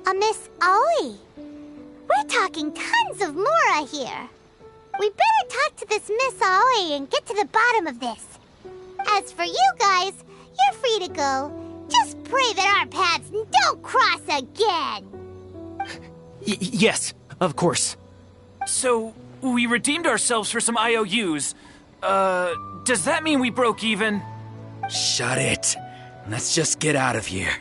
Speaker 2: a Miss Aoi. We're talking tons of Mora here. We better talk to this Miss Aoi and get to the bottom of this. As for you guys, you're free to go. Just pray that our paths don't cross again.
Speaker 13: Yes, of course.
Speaker 14: So, we redeemed ourselves for some IOUs. Does that mean we broke even?
Speaker 12: Shut it. Let's just get out of here.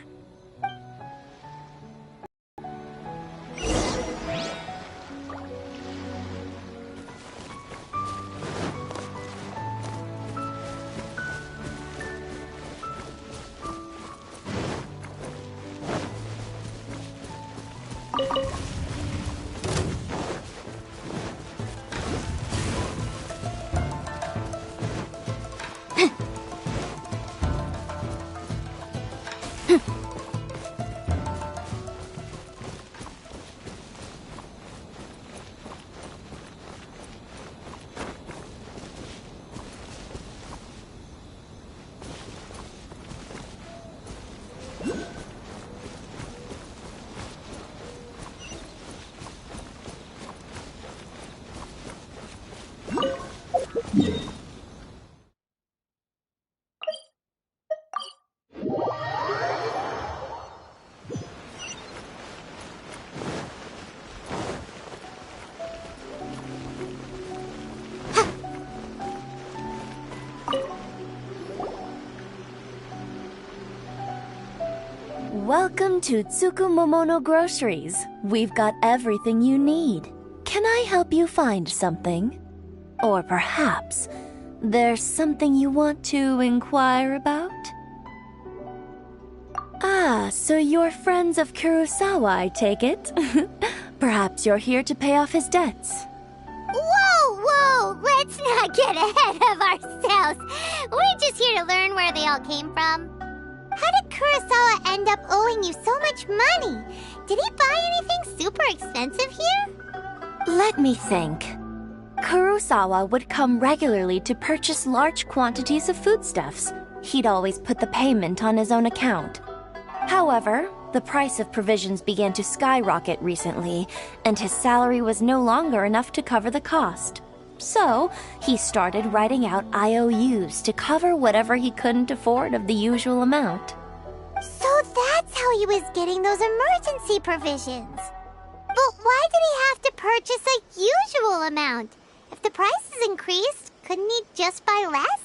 Speaker 15: Welcome to Tsukumomono Groceries. We've got everything you need. Can I help you find something? Or perhaps there's something you want to inquire about? Ah, so you're friends of Kurosawa, I take it? Perhaps you're here to pay off his debts.
Speaker 2: Whoa! Let's not get ahead of ourselves. We're just here to learn where they all came from. How did Kurosawa end up owing you so much money? Did he buy anything super expensive here?
Speaker 15: Let me think. Kurosawa would come regularly to purchase large quantities of foodstuffs. He'd always put the payment on his own account. However, the price of provisions began to skyrocket recently, and his salary was no longer enough to cover the cost. So, he started writing out IOUs to cover whatever he couldn't afford of the usual amount.
Speaker 2: So that's how he was getting those emergency provisions. But why did he have to purchase a usual amount? If the prices increased, couldn't he just buy less?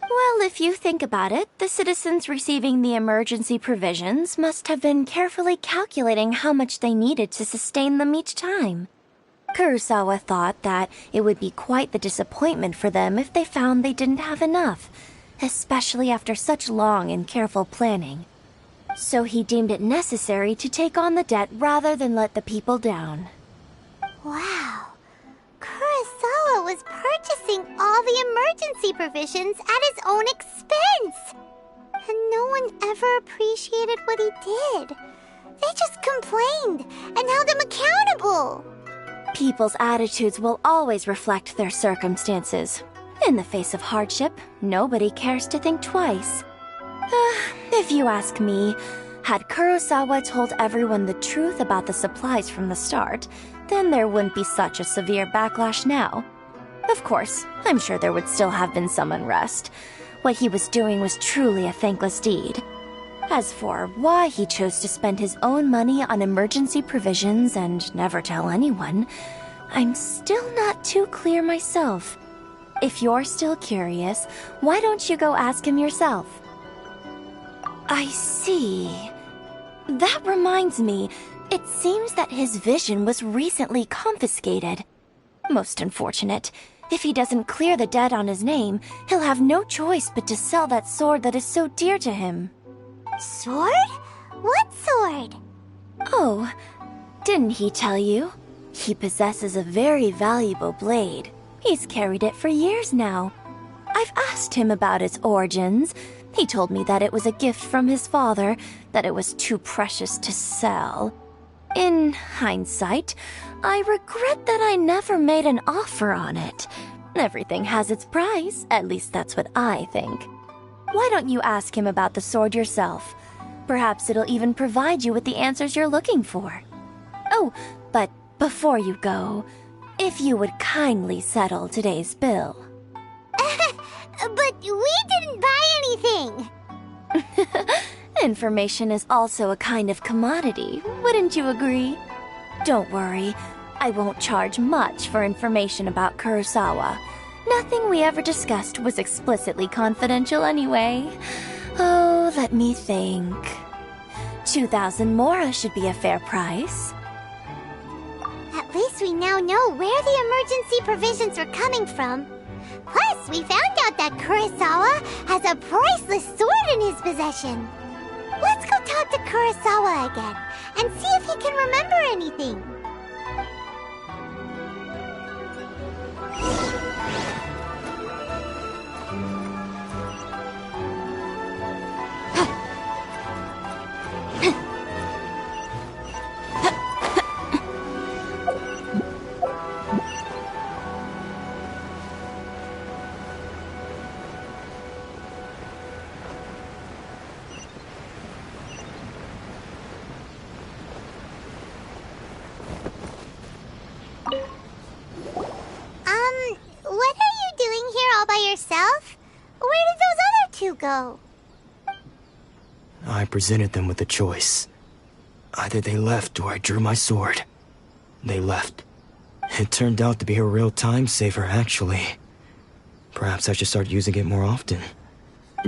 Speaker 15: Well, if you think about it, the citizens receiving the emergency provisions must have been carefully calculating how much they needed to sustain them each time. Kurosawa thought that it would be quite the disappointment for them if they found they didn't have enough, especially after such long and careful planning. So he deemed it necessary to take on the debt rather than let the people down.
Speaker 2: Wow. Kurosawa was purchasing purchasing all the emergency provisions at his own expense. And no one ever appreciated what he did. They just complained and held him accountable.
Speaker 15: People's attitudes will always reflect their circumstances. In the face of hardship, nobody cares to think twice. If you ask me, had Kurosawa told everyone the truth about the supplies from the start, then there wouldn't be such a severe backlash now. Of course, I'm sure there would still have been some unrest. What he was doing was truly a thankless deed. As for why he chose to spend his own money on emergency provisions and never tell anyone, I'm still not too clear myself. If you're still curious, why don't you go ask him yourself? I see. That reminds me, it seems that his vision was recently confiscated. Most unfortunate. If he doesn't clear the debt on his name, he'll have no choice but to sell that sword that is so dear to him.
Speaker 2: Sword? What sword?
Speaker 15: Oh, didn't he tell you? He possesses a very valuable blade. He's carried it for years now. I've asked him about its origins. He told me that it was a gift from his father, that it was too precious to sell. In hindsight, I regret that I never made an offer on it. Everything has its price, at least that's what I think. Why don't you ask him about the sword yourself? Perhaps it'll even provide you with the answers you're looking for. Oh, but before you go, if you would kindly settle today's bill.
Speaker 2: But we didn't buy anything!
Speaker 15: Information is also a kind of commodity, wouldn't you agree? Don't worry, I won't charge much for information about Kurosawa. Nothing we ever discussed was explicitly confidential anyway. Oh, let me think. 2,000 mora should be a fair price.
Speaker 2: At least we now know where the emergency provisions were coming from. Plus, we found out that Kurosawa has a priceless sword in his possession. Let's go talk to Kurosawa again and see if he can remember anything. What are you doing here all by yourself? Where did those other two go?
Speaker 11: I presented them with a choice. Either they left or I drew my sword. They left. It turned out to be a real time saver, actually. Perhaps I should start using it more often.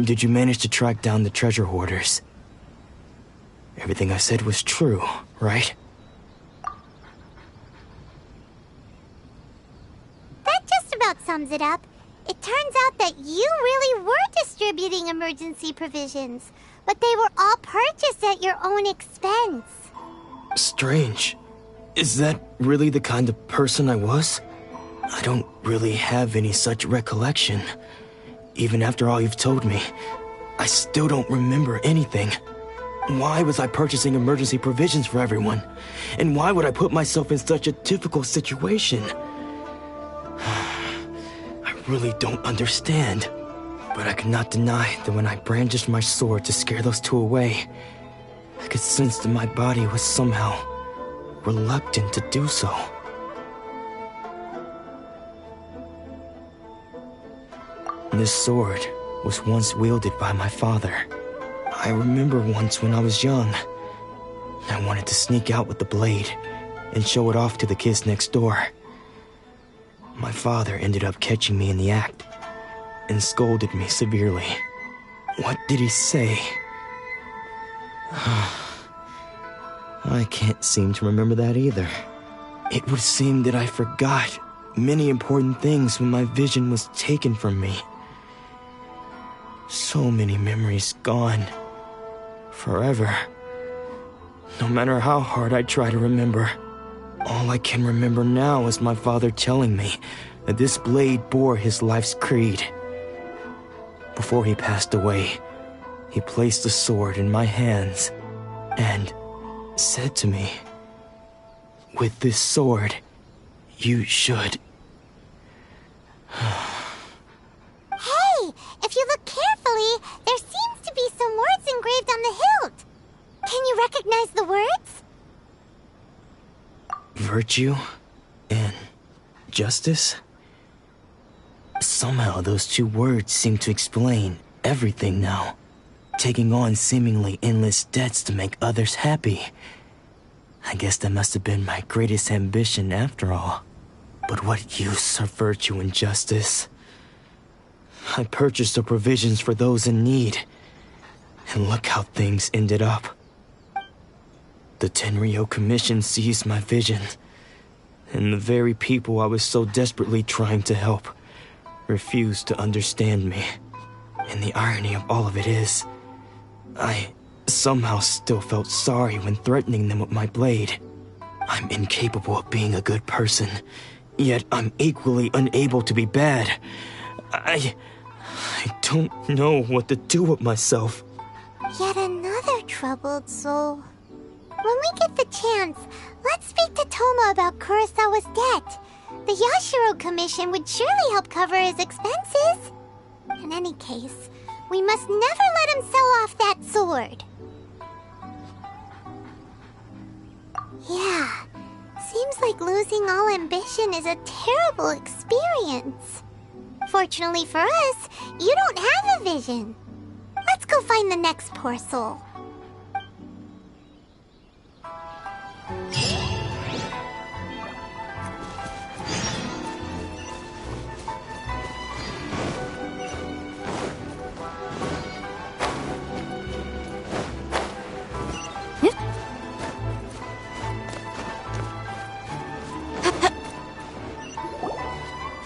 Speaker 11: Did you manage to track down the treasure hoarders? Everything I said was true, right?
Speaker 2: That just about sums it up. It turns out that you really were distributing emergency provisions, but they were all purchased at your own expense.
Speaker 11: Strange. Is that really the kind of person I was? I don't really have any such recollection. Even after all you've told me, I still don't remember anything. Why was I purchasing emergency provisions for everyone? And why would I put myself in such a difficult situation? I really don't understand. But I cannot deny that when I brandished my sword to scare those two away, I could sense that my body was somehow reluctant to do so. This sword was once wielded by my father. I remember once when I was young, I wanted to sneak out with the blade and show it off to the kids next door. My father ended up catching me in the act and scolded me severely. What did he say? I can't seem to remember that either. It would seem that I forgot many important things when my vision was taken from me. So many memories gone. Forever. No matter how hard I try to remember, all I can remember now is my father telling me that this blade bore his life's creed. Before he passed away, he placed the sword in my hands and said to me, "With this sword, you should..."
Speaker 2: Hey, if you look carefully, there seems to be some words engraved on the hilt. Can you recognize the words?
Speaker 11: Virtue and justice? Somehow those two words seem to explain everything now. Taking on seemingly endless debts to make others happy. I guess that must have been my greatest ambition after all. But what use are virtue and justice? I purchased the provisions for those in need. And look how things ended up. The Tenryou Commission seized my vision. And the very people I was so desperately trying to help refused to understand me. And the irony of all of it is, I somehow still felt sorry when threatening them with my blade. I'm incapable of being a good person, yet I'm equally unable to be bad. I don't know what to do with myself.
Speaker 2: Yet another troubled soul. When we get the chance, let's speak to Toma about Kurosawa's debt. The Yashiro Commission would surely help cover his expenses. In any case, we must never let him sell off that sword. Yeah, seems like losing all ambition is a terrible experience. Fortunately for us, you don't have a vision. Let's go find the next poor soul.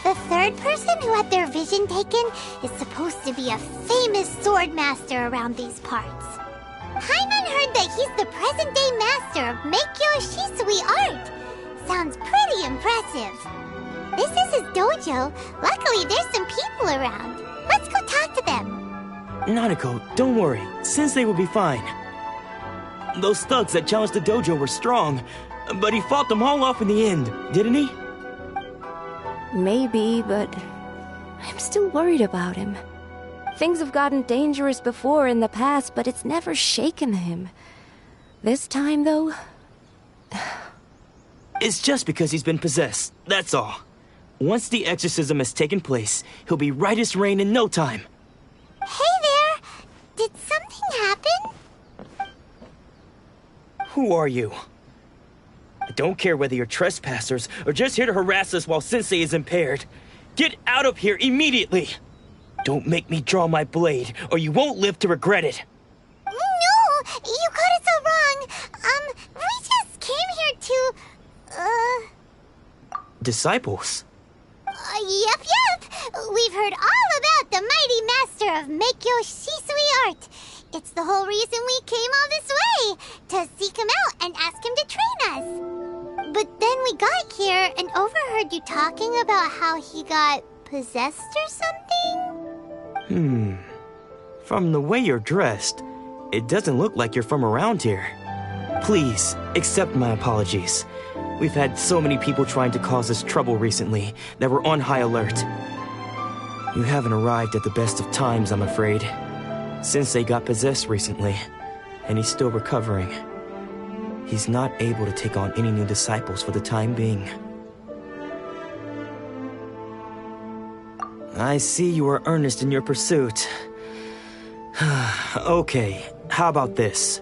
Speaker 2: The third person who had their vision taken is supposed to be a famous sword master around these parts. Paimon heard that he's the present-day master of Meikyo Shisui art. Sounds pretty impressive. This is his dojo. Luckily, there's some people around. Let's go talk to them.
Speaker 11: Nanako, don't worry. Sensei will be fine. Those thugs that challenged the dojo were strong, but he fought them all off in the end, didn't he?
Speaker 15: Maybe, but I'm still worried about him. Things have gotten dangerous before in the past, but it's never shaken him. This time, though...
Speaker 11: It's just because he's been possessed, that's all. Once the exorcism has taken place, he'll be right as rain in no time.
Speaker 2: Hey there! Did something happen?
Speaker 11: Who are you? I don't care whether you're trespassers or just here to harass us while Sensei is impaired. Get out of here immediately! Don't make me draw my blade, or you won't live to regret it.
Speaker 2: No! You got it so wrong. We just came here to...
Speaker 11: Disciples?
Speaker 2: Yep. We've heard all about the mighty master of Meikyo Shisui art. It's the whole reason we came all this way, to seek him out and ask him to train us. But then we got here and overheard you talking about how he got possessed or something?
Speaker 11: From the way you're dressed, it doesn't look like you're from around here. Please, accept my apologies. We've had so many people trying to cause us trouble recently that we're on high alert. You haven't arrived at the best of times, I'm afraid. Sensei got possessed recently, and he's still recovering. He's not able to take on any new disciples for the time being. I see you are earnest in your pursuit. Okay, how about this?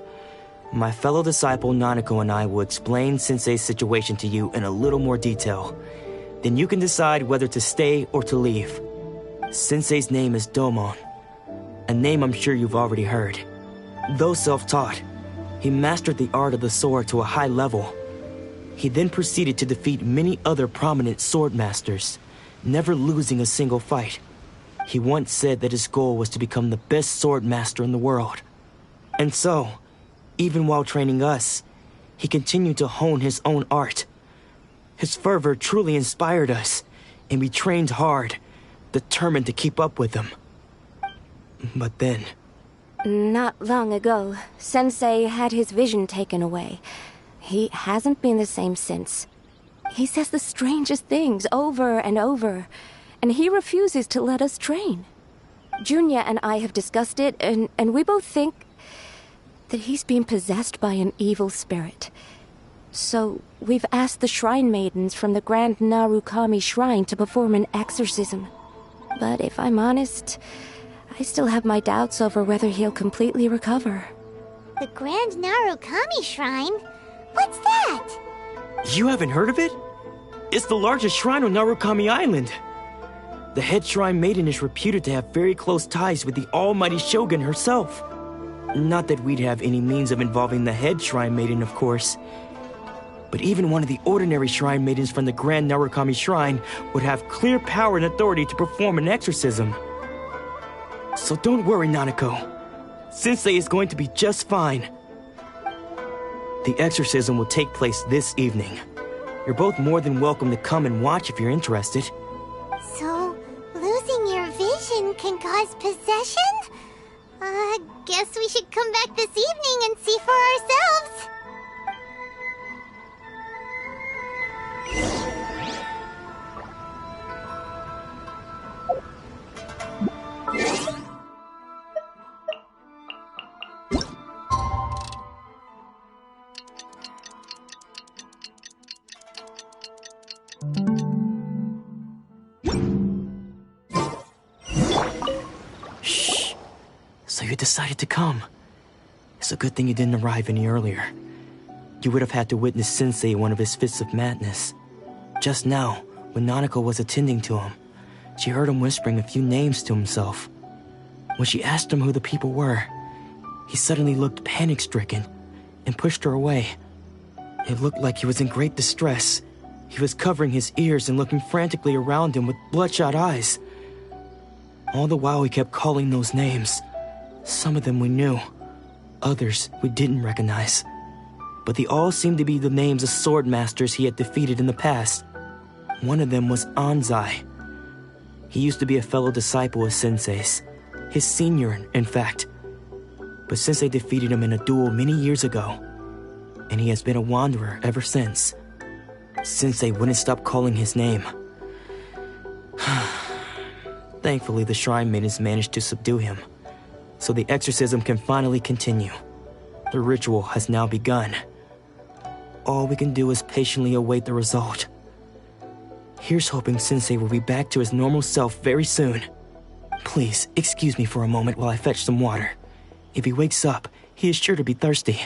Speaker 11: My fellow disciple Nanako and I will explain Sensei's situation to you in a little more detail. Then you can decide whether to stay or to leave. Sensei's name is Domon, a name I'm sure you've already heard. Though self-taught, he mastered the art of the sword to a high level. He then proceeded to defeat many other prominent sword masters, never losing a single fight. He once said that his goal was to become the best sword master in the world. And so, even while training us, he continued to hone his own art. His fervor truly inspired us, and we trained hard, determined to keep up with him. But then...
Speaker 15: Not long ago, Sensei had his vision taken away. He hasn't been the same since. He says the strangest things over and over, and he refuses to let us train. Junya and I have discussed it, and we both think that he's being possessed by an evil spirit. So we've asked the shrine maidens from the Grand Narukami Shrine to perform an exorcism. But if I'm honest, I still have my doubts over whether he'll completely recover.
Speaker 2: The Grand Narukami Shrine? What's that?
Speaker 11: You haven't heard of it? It's the largest shrine on Narukami Island. The head shrine maiden is reputed to have very close ties with the almighty Shogun herself. Not that we'd have any means of involving the head shrine maiden, of course. But even one of the ordinary shrine maidens from the Grand Narukami Shrine would have clear power and authority to perform an exorcism. So don't worry, Nanako. Sensei is going to be just fine. The exorcism will take place this evening. You're both more than welcome to come and watch if you're interested.
Speaker 2: So, losing your vision can cause possession? Guess we should come back this evening and see for ourselves.
Speaker 11: Shh. So you decided to come. It's a good thing you didn't arrive any earlier. You would have had to witness Sensei one of his fits of madness. Just now, when Nanako was attending to him, she heard him whispering a few names to himself. When she asked him who the people were, he suddenly looked panic-stricken and pushed her away. It looked like he was in great distress. He was covering his ears and looking frantically around him with bloodshot eyes. All the while he kept calling those names. Some of them we knew, others we didn't recognize. But they all seemed to be the names of sword masters he had defeated in the past. One of them was Anzai. He used to be a fellow disciple of Sensei's, his senior, in fact. But Sensei defeated him in a duel many years ago, and he has been a wanderer ever since. Sensei wouldn't stop calling his name. Thankfully, the shrine maidens managed to subdue him, so the exorcism can finally continue. The ritual has now begun. All we can do is patiently await the result. Here's hoping Sensei will be back to his normal self very soon. Please, excuse me for a moment while I fetch some water. If he wakes up, he is sure to be thirsty.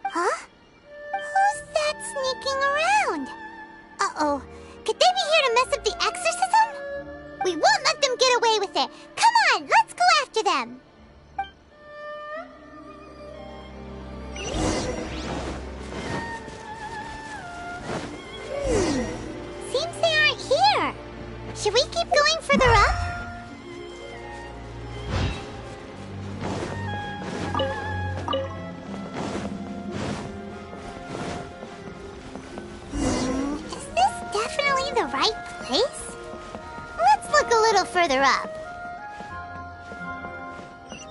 Speaker 2: Huh? Who's that sneaking around? Uh-oh. Could they be here to mess up the exorcism? We won't let them get away with it. Come on, let's go after them. Seems they aren't here. Should we keep going further up? Is this definitely the right place? Let's look a little further up.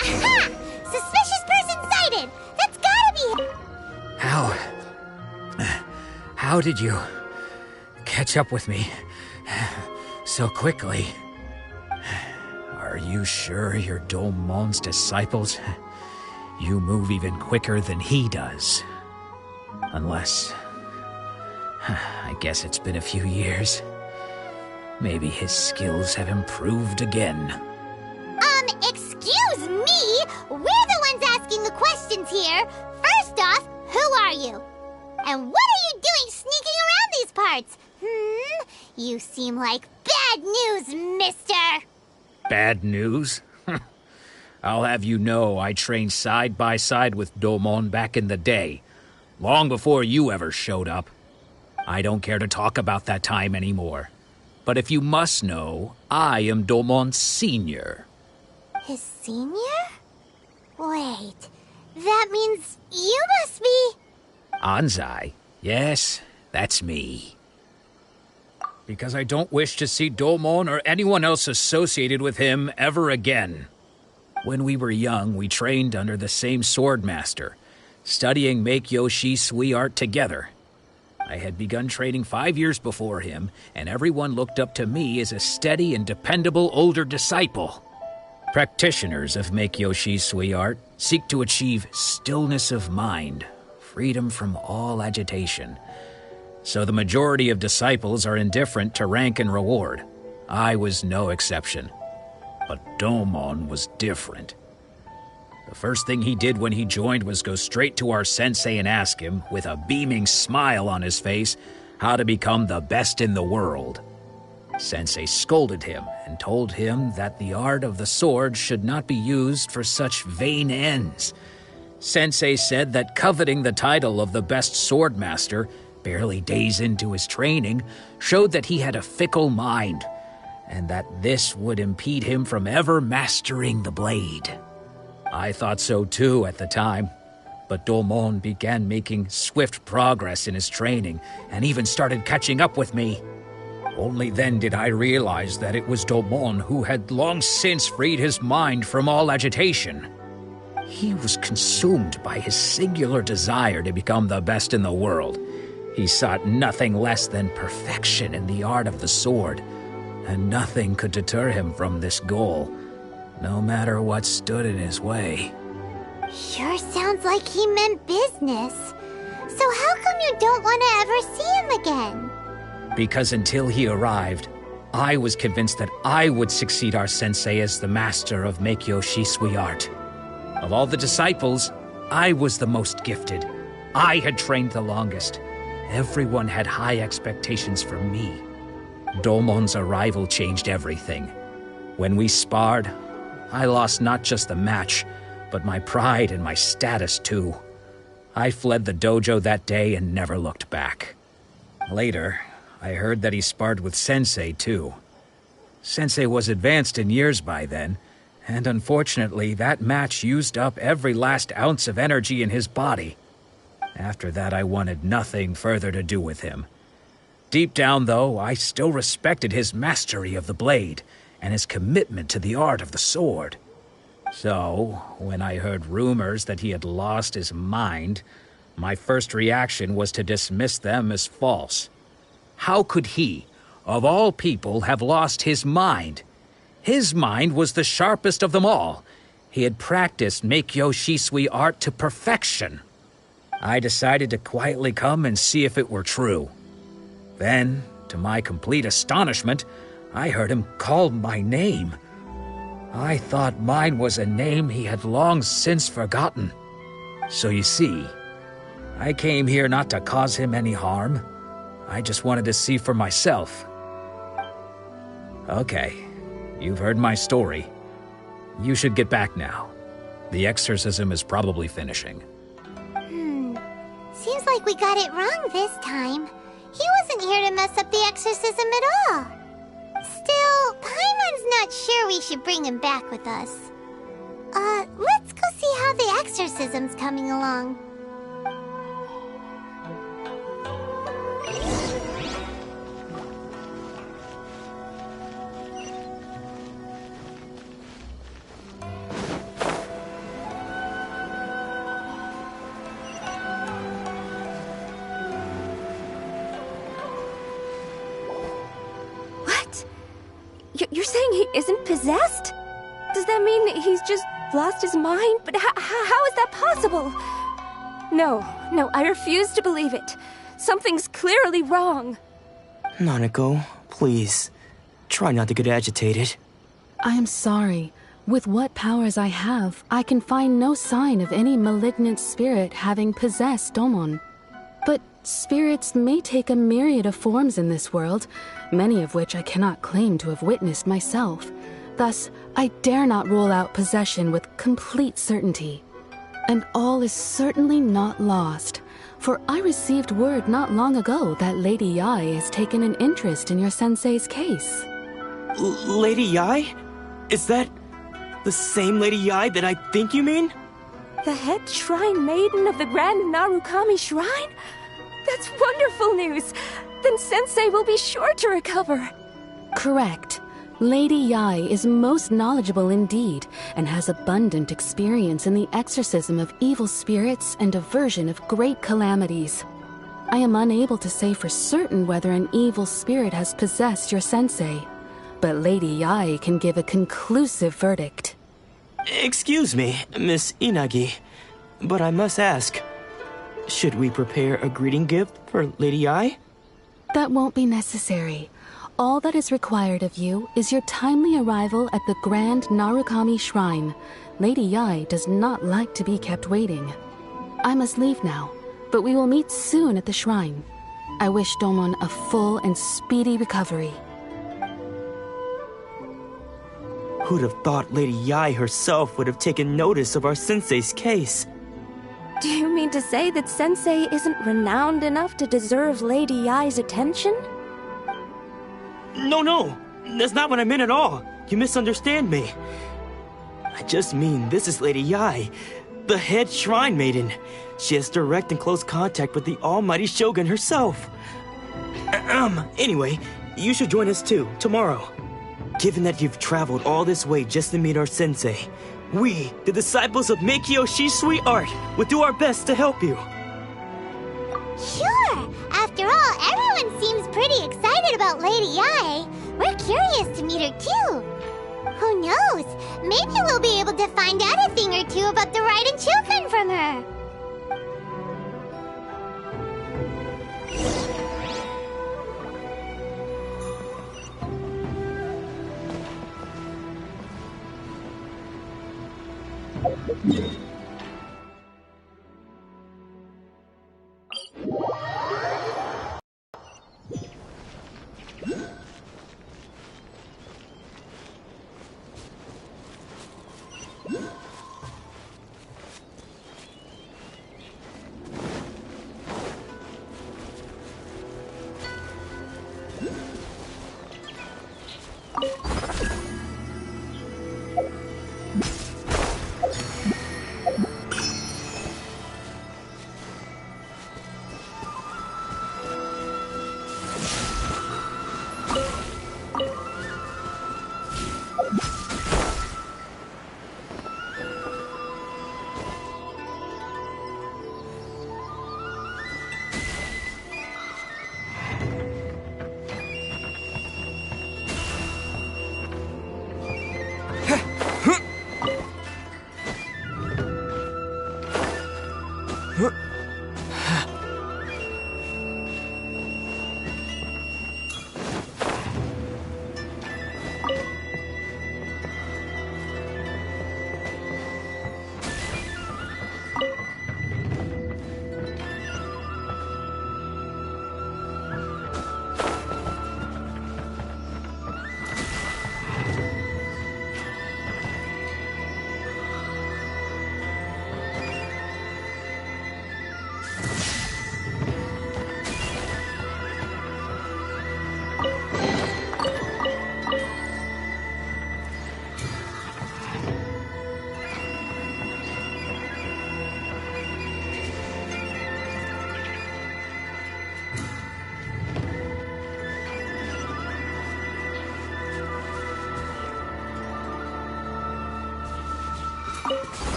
Speaker 2: Aha! Suspicious person sighted! That's gotta be him!
Speaker 16: How did you catch up with me so quickly? Are you sure you're Domon's disciples? You move even quicker than he does. Unless... I guess it's been a few years. Maybe his skills have improved again.
Speaker 2: Excuse me? We're the ones asking the questions here. First off, who are you? And what are you doing sneaking around these parts? You seem like bad news, mister.
Speaker 16: Bad news? I'll have you know I trained side by side with Domon back in the day, long before you ever showed up. I don't care to talk about that time anymore. But if you must know, I am Domon's senior.
Speaker 2: His senior? Wait, that means you must be...
Speaker 16: Anzai? Yes, that's me. Because I don't wish to see Domon or anyone else associated with him ever again. When we were young, we trained under the same swordmaster, studying Make-Yoshi Sui art together. I had begun training 5 years before him, and everyone looked up to me as a steady and dependable older disciple. Practitioners of Make-Yoshi Sui art seek to achieve stillness of mind, freedom from all agitation. So the majority of disciples are indifferent to rank and reward. I was no exception. But Domon was different. The first thing he did when he joined was go straight to our sensei and ask him, with a beaming smile on his face, how to become the best in the world. Sensei scolded him and told him that the art of the sword should not be used for such vain ends. Sensei said that coveting the title of the best swordmaster, barely days into his training, showed that he had a fickle mind, and that this would impede him from ever mastering the blade. I thought so too at the time, but Domon began making swift progress in his training and even started catching up with me. Only then did I realize that it was Domon who had long since freed his mind from all agitation. He was consumed by his singular desire to become the best in the world. He sought nothing less than perfection in the art of the sword, and nothing could deter him from this goal, no matter what stood in his way.
Speaker 2: Sure sounds like he meant business. So how come you don't want to ever see him again?
Speaker 16: Because until he arrived, I was convinced that I would succeed our sensei as the master of Make-Yoshi Sui art. Of all the disciples, I was the most gifted. I had trained the longest. Everyone had high expectations from me. Domon's arrival changed everything. When we sparred, I lost not just the match, but my pride and my status too. I fled the dojo that day and never looked back. Later, I heard that he sparred with Sensei too. Sensei was advanced in years by then, and unfortunately that match used up every last ounce of energy in his body. After that, I wanted nothing further to do with him. Deep down, though, I still respected his mastery of the blade and his commitment to the art of the sword. So, when I heard rumors that he had lost his mind, my first reaction was to dismiss them as false. How could he, of all people, have lost his mind? His mind was the sharpest of them all. He had practiced Make-Yoshi Sui art to perfection. I decided to quietly come and see if it were true. Then, to my complete astonishment, I heard him call my name. I thought mine was a name he had long since forgotten. So you see, I came here not to cause him any harm. I just wanted to see for myself. Okay, you've heard my story. You should get back now. The exorcism is probably finishing.
Speaker 2: Seems like we got it wrong this time. He wasn't here to mess up the exorcism at all. Still, Paimon's not sure we should bring him back with us. Let's go see how the exorcism's coming along.
Speaker 15: You're saying he isn't possessed? Does that mean he's just lost his mind? But how is that possible? No, I refuse to believe it. Something's clearly wrong.
Speaker 11: Nanako, please. Try not to get agitated.
Speaker 17: I am sorry. With what powers I have, I can find no sign of any malignant spirit having possessed Domon. But spirits may take a myriad of forms in this world, many of which I cannot claim to have witnessed myself. Thus, I dare not rule out possession with complete certainty. And all is certainly not lost. For I received word not long ago that Lady Yai has taken an interest in your sensei's case.
Speaker 11: Lady Yai? Is that the same Lady Yai that I think you mean?
Speaker 15: The head shrine maiden of the Grand Narukami Shrine? That's wonderful news! Then Sensei will be sure to recover.
Speaker 17: Correct. Lady Yai is most knowledgeable indeed, and has abundant experience in the exorcism of evil spirits and aversion of great calamities. I am unable to say for certain whether an evil spirit has possessed your sensei, but Lady Yai can give a conclusive verdict.
Speaker 11: Excuse me, Miss Inagi, but I must ask, should we prepare a greeting gift for Lady Yai?
Speaker 17: That won't be necessary. All that is required of you is your timely arrival at the Grand Narukami Shrine. Lady Yai does not like to be kept waiting. I must leave now, but we will meet soon at the shrine. I wish Domon a full and speedy recovery.
Speaker 11: Who'd have thought Lady Yai herself would have taken notice of our sensei's case?
Speaker 15: Do you mean to say that Sensei isn't renowned enough to deserve Lady Yai's attention?
Speaker 11: No, that's not what I meant at all. You misunderstand me. I just mean this is Lady Yai, the head shrine maiden. She has direct and close contact with the almighty Shogun herself. Anyway, you should join us too, tomorrow. Given that you've traveled all this way just to meet our sensei, we, the disciples of Meikyo Shisui Art, will do our best to help you.
Speaker 2: Sure! After all, everyone seems pretty excited about Lady Yai. We're curious to meet her too. Who knows? Maybe we'll be able to find out a thing or two about the Raiden children from her.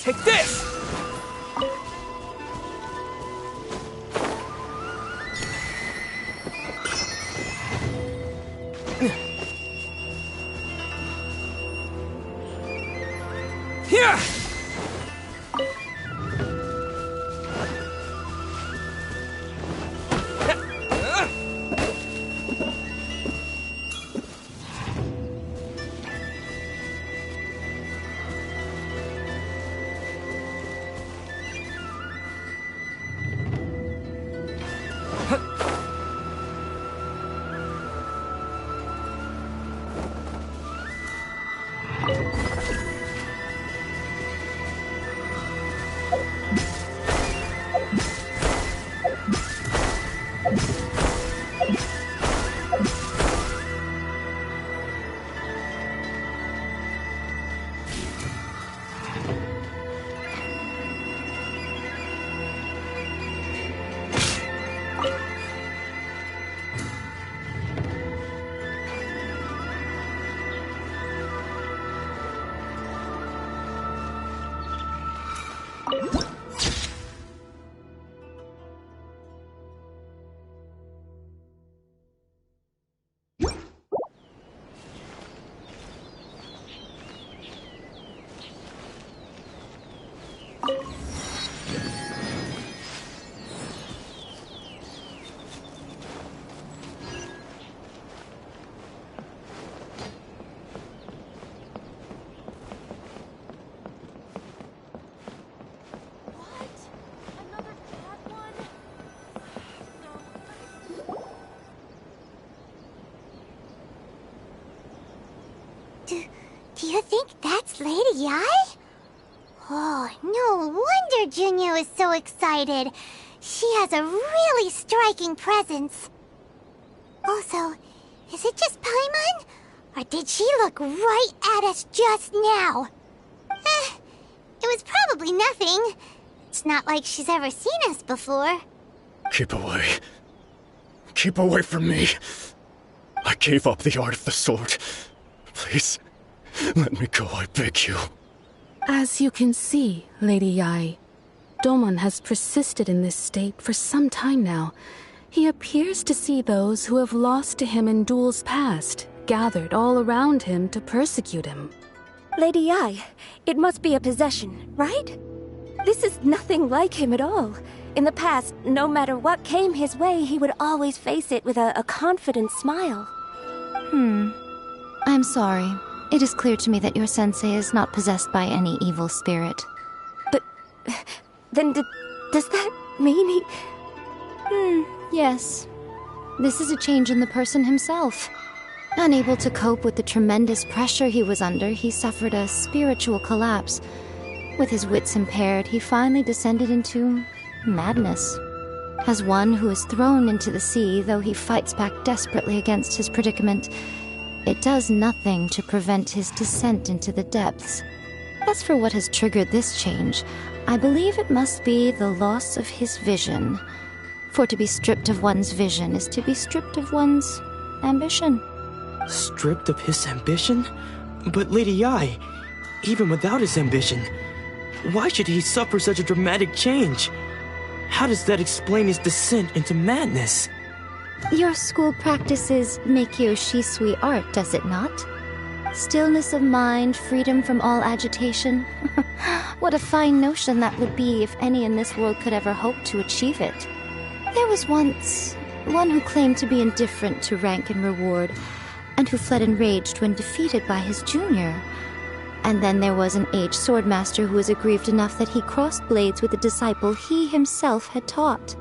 Speaker 1: Take this! Here!
Speaker 2: Do you think that's Lady Yai? Oh, no wonder Junyo is so excited. She has a really striking presence. Also, is it just Paimon? Or did she look right at us just now? It was probably nothing. It's not like she's ever seen us before.
Speaker 18: Keep away. Keep away from me. I gave up the art of the sword. Please, let me go, I beg you.
Speaker 17: As you can see, Lady Yai, Domon has persisted in this state for some time now. He appears to see those who have lost to him in duels past, gathered all around him to persecute him.
Speaker 15: Lady Yai, it must be a possession, right? This is nothing like him at all. In the past, no matter what came his way, he would always face it with a confident smile.
Speaker 19: I'm sorry. It is clear to me that your sensei is not possessed by any evil spirit.
Speaker 15: But then does that mean he...
Speaker 19: Yes. This is a change in the person himself. Unable to cope with the tremendous pressure he was under, he suffered a spiritual collapse. With his wits impaired, he finally descended into madness. As one who is thrown into the sea, though he fights back desperately against his predicament, it does nothing to prevent his descent into the depths. As for what has triggered this change, I believe it must be the loss of his vision. For to be stripped of one's vision is to be stripped of one's ambition.
Speaker 11: Stripped of his ambition? But Lady Yai, even without his ambition, why should he suffer such a dramatic change? How does that explain his descent into madness?
Speaker 19: Your school practices Meikyo Shisui art, does it not? Stillness of mind, freedom from all agitation. What a fine notion that would be if any in this world could ever hope to achieve it. There was once one who claimed to be indifferent to rank and reward, and who fled enraged when defeated by his junior. And then there was an aged swordmaster who was aggrieved enough that he crossed blades with a disciple he himself had taught.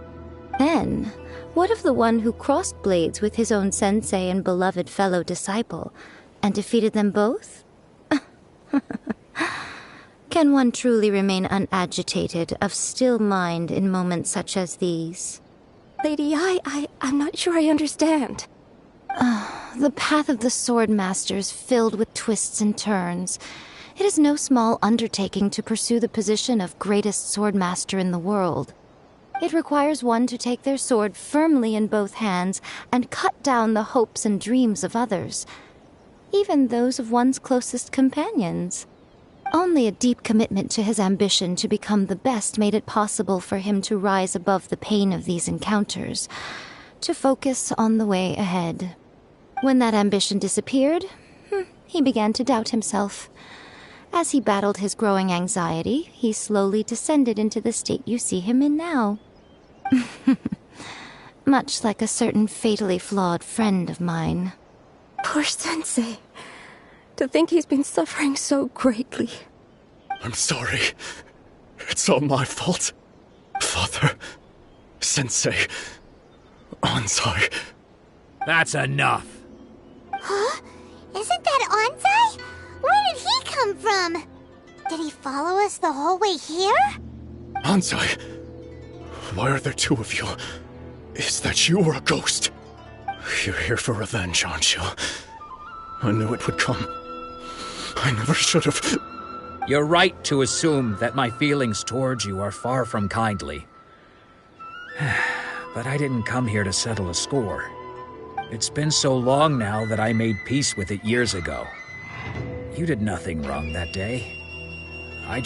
Speaker 19: Then, what of the one who crossed blades with his own sensei and beloved fellow disciple, and defeated them both? Can one truly unagitated unagitated, of still mind in moments such as these?
Speaker 15: Lady Yai, I'm not sure I understand.
Speaker 19: The path of the swordmaster is filled with twists and turns. It is no small undertaking to pursue the position of greatest swordmaster in the world. It requires one to take their sword firmly in both hands and cut down the hopes and dreams of others, even those of one's closest companions. Only a deep commitment to his ambition to become the best made it possible for him to rise above the pain of these encounters, to focus on the way ahead. When that ambition disappeared, he began to doubt himself. As he battled his growing anxiety, he slowly descended into the state you see him in now. Much like a certain fatally flawed friend of mine.
Speaker 20: Poor Sensei. To think he's been suffering so greatly.
Speaker 18: I'm sorry. It's all my fault. Father, Sensei, Anzai.
Speaker 16: That's enough.
Speaker 2: Huh? Isn't that Anzai? Where did he come from? Did he follow us the whole way here?
Speaker 18: Anzai, why are there two of you? Is that you or a ghost? You're here for revenge, aren't you? I knew it would come. I never should have.
Speaker 16: You're right to assume that my feelings towards you are far from kindly. But I didn't come here to settle a score. It's been so long now that I made peace with it years ago. You did nothing wrong that day. I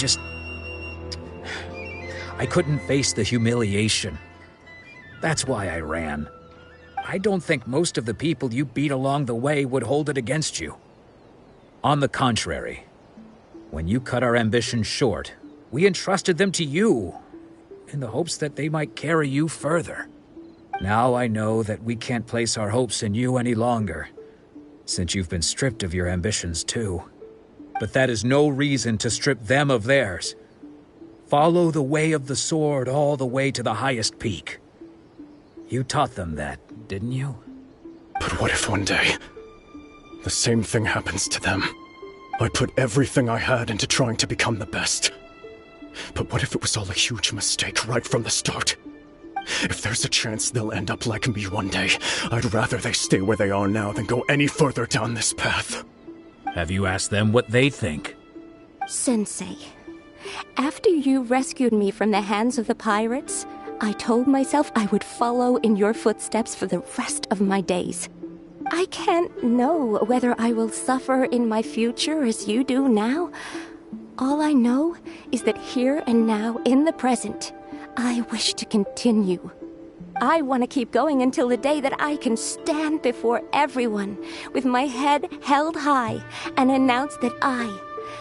Speaker 16: couldn't face the humiliation. That's why I ran. I don't think most of the people you beat along the way would hold it against you. On the contrary, when you cut our ambitions short, we entrusted them to you, in the hopes that they might carry you further. Now I know that we can't place our hopes in you any longer, since you've been stripped of your ambitions too. But that is no reason to strip them of theirs. Follow the way of the sword all the way to the highest peak. You taught them that, didn't you?
Speaker 18: But what if one day, the same thing happens to them? I put everything I had into trying to become the best. But what if it was all a huge mistake right from the start? If there's a chance they'll end up like me one day, I'd rather they stay where they are now than go any further down this path.
Speaker 16: Have you asked them what they think?
Speaker 20: Sensei, after you rescued me from the hands of the pirates, I told myself I would follow in your footsteps for the rest of my days. I can't know whether I will suffer in my future as you do now. All I know is that here and now, in the present, I wish to continue. I want to keep going until the day that I can stand before everyone with my head held high and announce that I,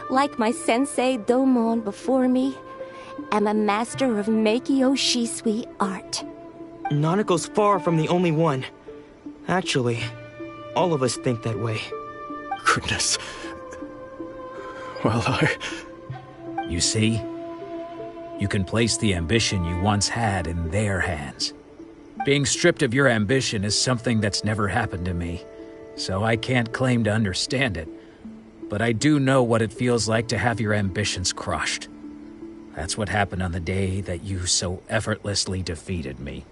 Speaker 20: like my sensei Domon before me, am a master of Meikyo Shisui art.
Speaker 11: Nanako's far from the only one. Actually, all of us think that way.
Speaker 18: Goodness. Well,
Speaker 16: You see? You can place the ambition you once had in their hands. Being stripped of your ambition is something that's never happened to me, so I can't claim to understand it. But I do know what it feels like to have your ambitions crushed. That's what happened on the day that you so effortlessly defeated me.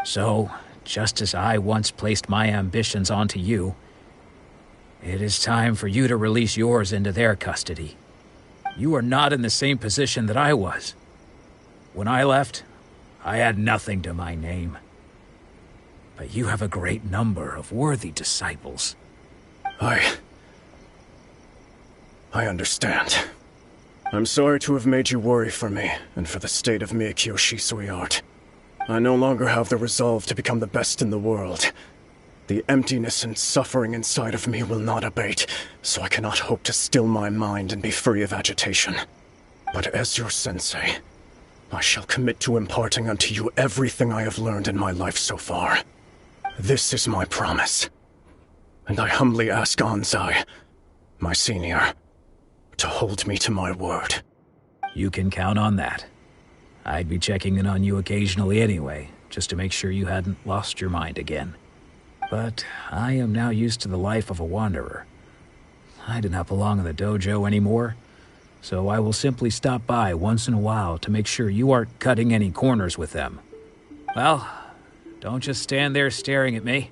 Speaker 16: So, just as I once placed my ambitions onto you, it is time for you to release yours into their custody. You are not in the same position that I was. When I left, I had nothing to my name. But you have a great number of worthy disciples.
Speaker 18: I understand. I'm sorry to have made you worry for me, and for the state of Meikyo Shisui art. I no longer have the resolve to become the best in the world. The emptiness and suffering inside of me will not abate, so I cannot hope to still my mind and be free of agitation. But as your sensei, I shall commit to imparting unto you everything I have learned in my life so far. This is my promise. And I humbly ask Anzai, my senior, to hold me to my word.
Speaker 16: You can count on that. I'd be checking in on you occasionally anyway, just to make sure you hadn't lost your mind again. But I am now used to the life of a wanderer. I do not belong in the dojo anymore, so I will simply stop by once in a while to make sure you aren't cutting any corners with them. Well, don't just stand there staring at me.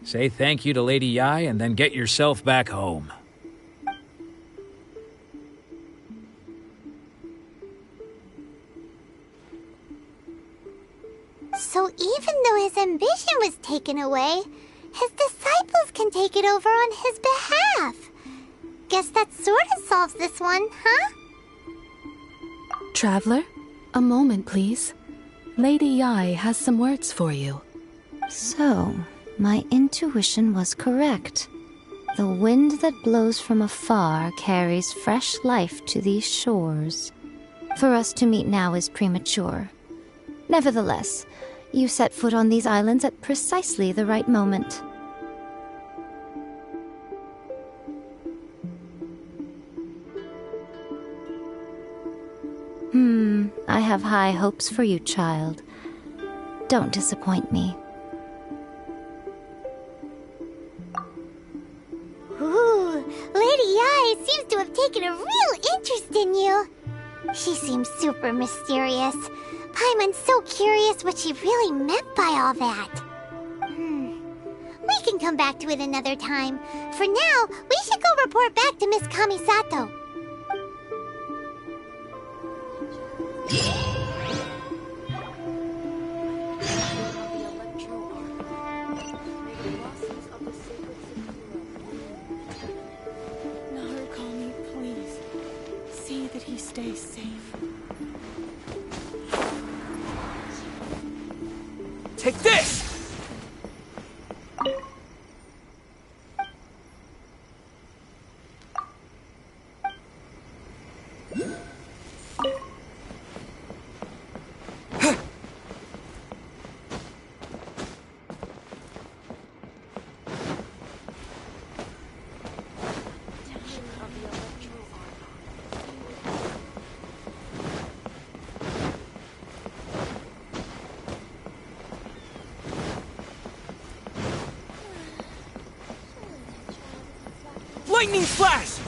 Speaker 16: Say thank you to Lady Yai and then get yourself back home.
Speaker 2: So even though his ambition was taken away, his disciples can take it over on his behalf. Guess that sorta solves this one, huh?
Speaker 17: Traveler, a moment, please. Lady Yai has some words for you.
Speaker 19: So, my intuition was correct. The wind that blows from afar carries fresh life to these shores. For us to meet now is premature. Nevertheless, you set foot on these islands at precisely the right moment. I have high hopes for you, child. Don't disappoint me.
Speaker 2: Ooh, Lady Yai seems to have taken a real interest in you. She seems super mysterious. Paimon's so curious what she really meant by all that. We can come back to it another time. For now, we should go report back to Miss Kamisato.
Speaker 17: Narukami, please. See that he stays safe.
Speaker 1: Take this! Lightning flash!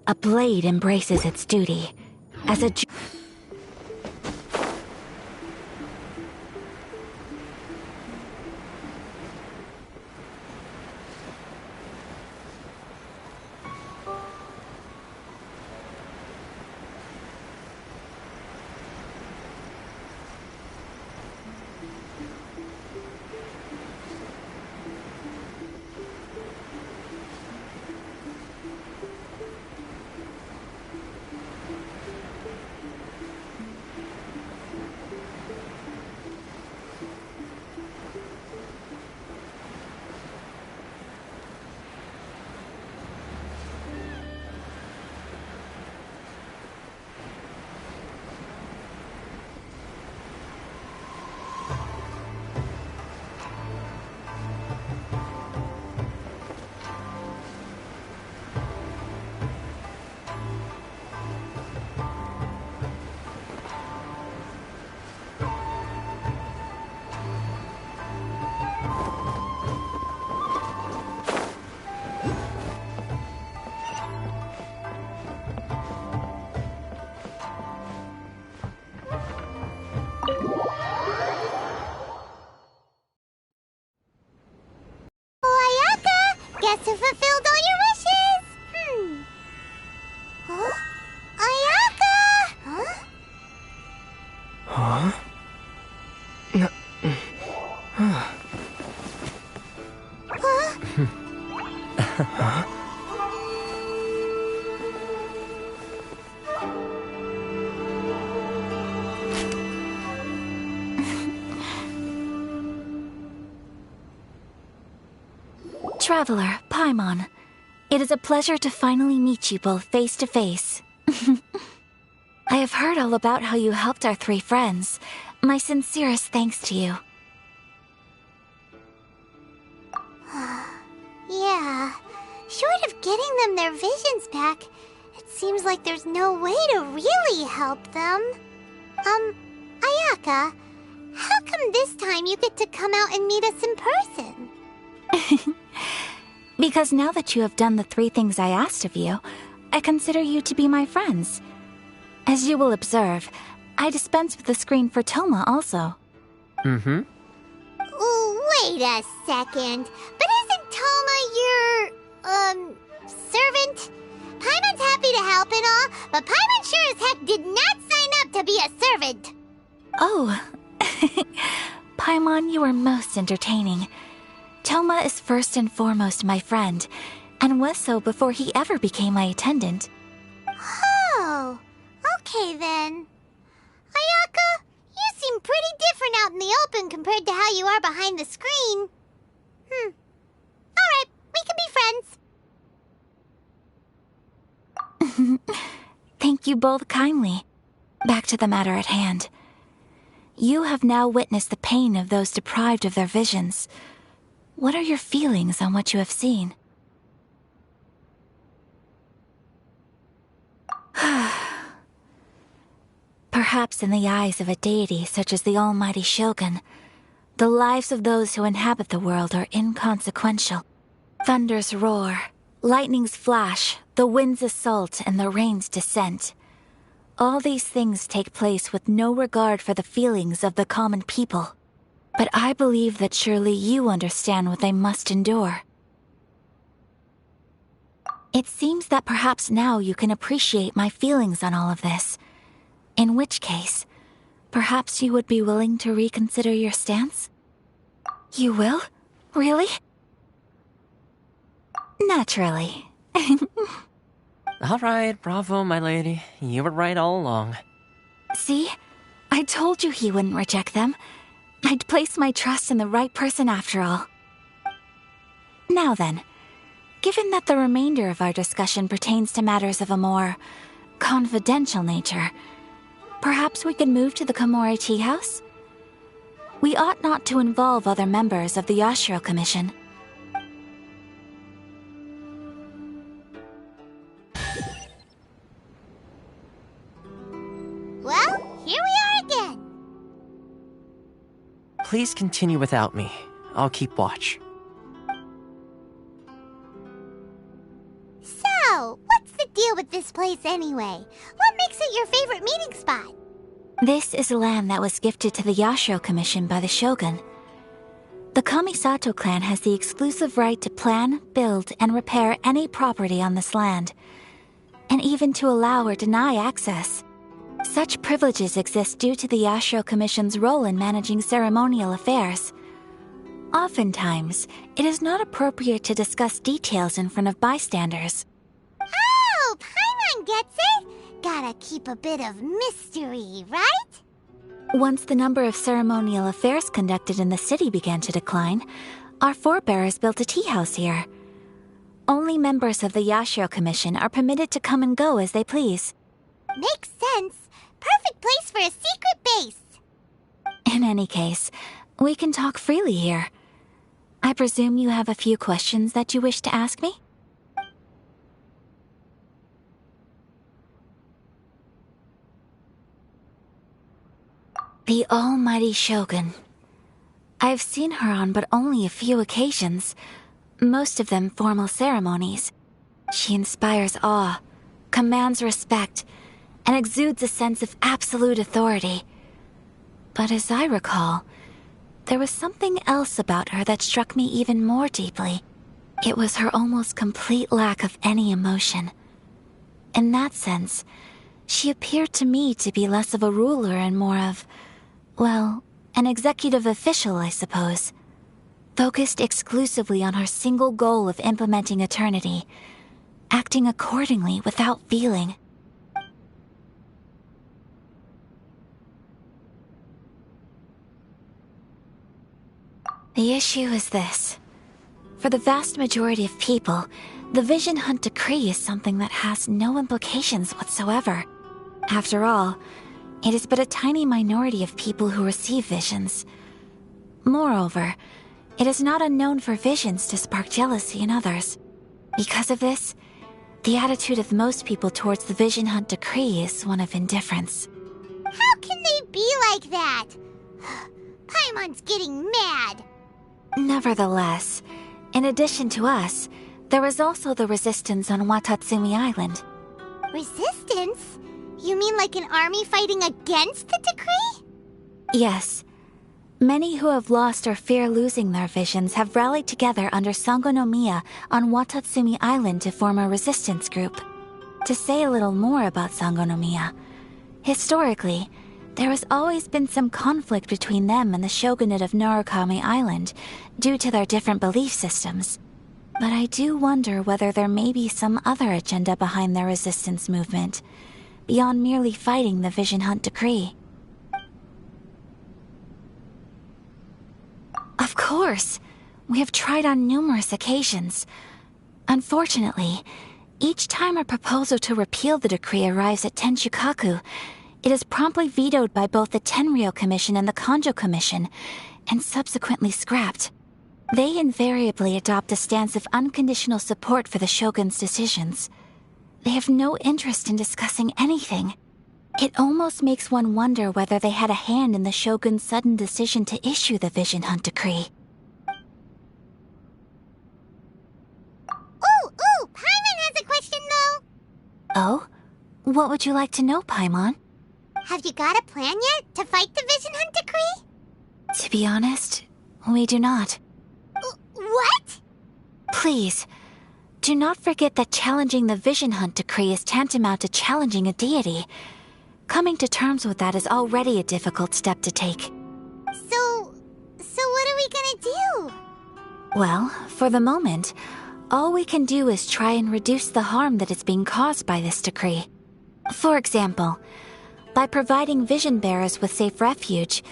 Speaker 3: A blade embraces its duty. As a
Speaker 2: Guess who fulfilled all your wishes? Huh? Ayaka! Huh?
Speaker 5: Huh?
Speaker 3: Traveler, Paimon. It is a pleasure to finally meet you both face to face. I have heard all about how you helped our three friends. My sincerest thanks to you.
Speaker 2: Yeah. Short of getting them their visions back, it seems like there's no way to really help them. Ayaka, how come this time you get to come out and meet us in person?
Speaker 3: Because now that you have done the 3 things I asked of you, I consider you to be my friends. As you will observe, I dispense with the screen for Toma also.
Speaker 2: Mm-hmm. Wait a second. But isn't Toma your, servant? Paimon's happy to help and all, but Paimon sure as heck did not sign up to be a servant.
Speaker 3: Oh. Paimon, you are most entertaining. Toma is first and foremost my friend, and was so before he ever became my attendant.
Speaker 2: Oh, okay then. Ayaka, you seem pretty different out in the open compared to how you are behind the screen. Alright, we can be friends.
Speaker 3: Thank you both kindly. Back to the matter at hand. You have now witnessed the pain of those deprived of their visions. What are your feelings on what you have seen? Perhaps in the eyes of a deity such as the almighty Shogun, the lives of those who inhabit the world are inconsequential. Thunders roar, lightnings flash, the winds assault, and the rains descent. All these things take place with no regard for the feelings of the common people. But I believe that surely you understand what they must endure. It seems that perhaps now you can appreciate my feelings on all of this. In which case, perhaps you would be willing to reconsider your stance? You will? Really? Naturally.
Speaker 5: Alright, bravo, my lady. You were right all along.
Speaker 3: See? I told you he wouldn't reject them. I'd placed my trust in the right person after all. Now then, given that the remainder of our discussion pertains to matters of a more confidential nature, perhaps we could move to the Komore Tea House? We ought not to involve other members of the Yashiro Commission.
Speaker 2: Well, here we are again.
Speaker 5: Please continue without me. I'll keep watch.
Speaker 2: So, what's the deal with this place anyway? What makes it your favorite meeting spot?
Speaker 3: This is land that was gifted to the Yashiro Commission by the Shogun. The Kamisato clan has the exclusive right to plan, build, and repair any property on this land, and even to allow or deny access. Such privileges exist due to the Yashiro Commission's role in managing ceremonial affairs. Oftentimes, it is not appropriate to discuss details in front of bystanders.
Speaker 2: Oh, Paimon gets it! Gotta keep a bit of mystery, right?
Speaker 3: Once the number of ceremonial affairs conducted in the city began to decline, our forebears built a tea house here. Only members of the Yashiro Commission are permitted to come and go as they please.
Speaker 2: Makes sense. Perfect place for a secret base.
Speaker 3: In any case, we can talk freely here. I presume you have a few questions that you wish to ask me? The almighty Shogun. I've seen her on but only a few occasions, most of them formal ceremonies. She inspires awe, commands respect, and exudes a sense of absolute authority. But as I recall, there was something else about her that struck me even more deeply. It was her almost complete lack of any emotion. In that sense, she appeared to me to be less of a ruler and more of, well, an executive official, I suppose. Focused exclusively on her single goal of implementing eternity, acting accordingly without feeling. The issue is this. For the vast majority of people, the Vision Hunt Decree is something that has no implications whatsoever. After all, it is but a tiny minority of people who receive visions. Moreover, It is not unknown for visions to spark jealousy in others. Because of this, the attitude of most people towards the Vision Hunt decree is one of indifference.
Speaker 2: How can they be like that? Paimon's getting mad.
Speaker 3: Nevertheless, in addition to us, there is also the resistance on Watatsumi Island.
Speaker 2: Resistance? You mean like an army fighting against the decree?
Speaker 3: Yes. Many who have lost or fear losing their visions have rallied together under Sangonomiya on Watatsumi Island to form a resistance group. To say a little more about Sangonomiya, historically, there has always been some conflict between them and the shogunate of Narukami Island due to their different belief systems. But I do wonder whether there may be some other agenda behind their resistance movement, beyond merely fighting the Vision Hunt decree. Of course! We have tried on numerous occasions. Unfortunately, each time a proposal to repeal the decree arrives at Tenshukaku, it is promptly vetoed by both the Tenryou Commission and the Kanjo Commission, and subsequently scrapped. They invariably adopt a stance of unconditional support for the Shogun's decisions. They have no interest in discussing anything. It almost makes one wonder whether they had a hand in the Shogun's sudden decision to issue the Vision Hunt decree.
Speaker 2: Ooh, Paimon has a question though!
Speaker 3: Oh? What would you like to know, Paimon?
Speaker 2: Have you got a plan yet to fight the Vision Hunt decree?
Speaker 3: To be honest, we do not.
Speaker 2: What?
Speaker 3: Please, do not forget that challenging the Vision Hunt decree is tantamount to challenging a deity. Coming to terms with that is already a difficult step to take.
Speaker 2: So what are we gonna do?
Speaker 3: Well, for the moment, all we can do is try and reduce the harm that is being caused by this decree. For example, by providing vision bearers with safe refuge,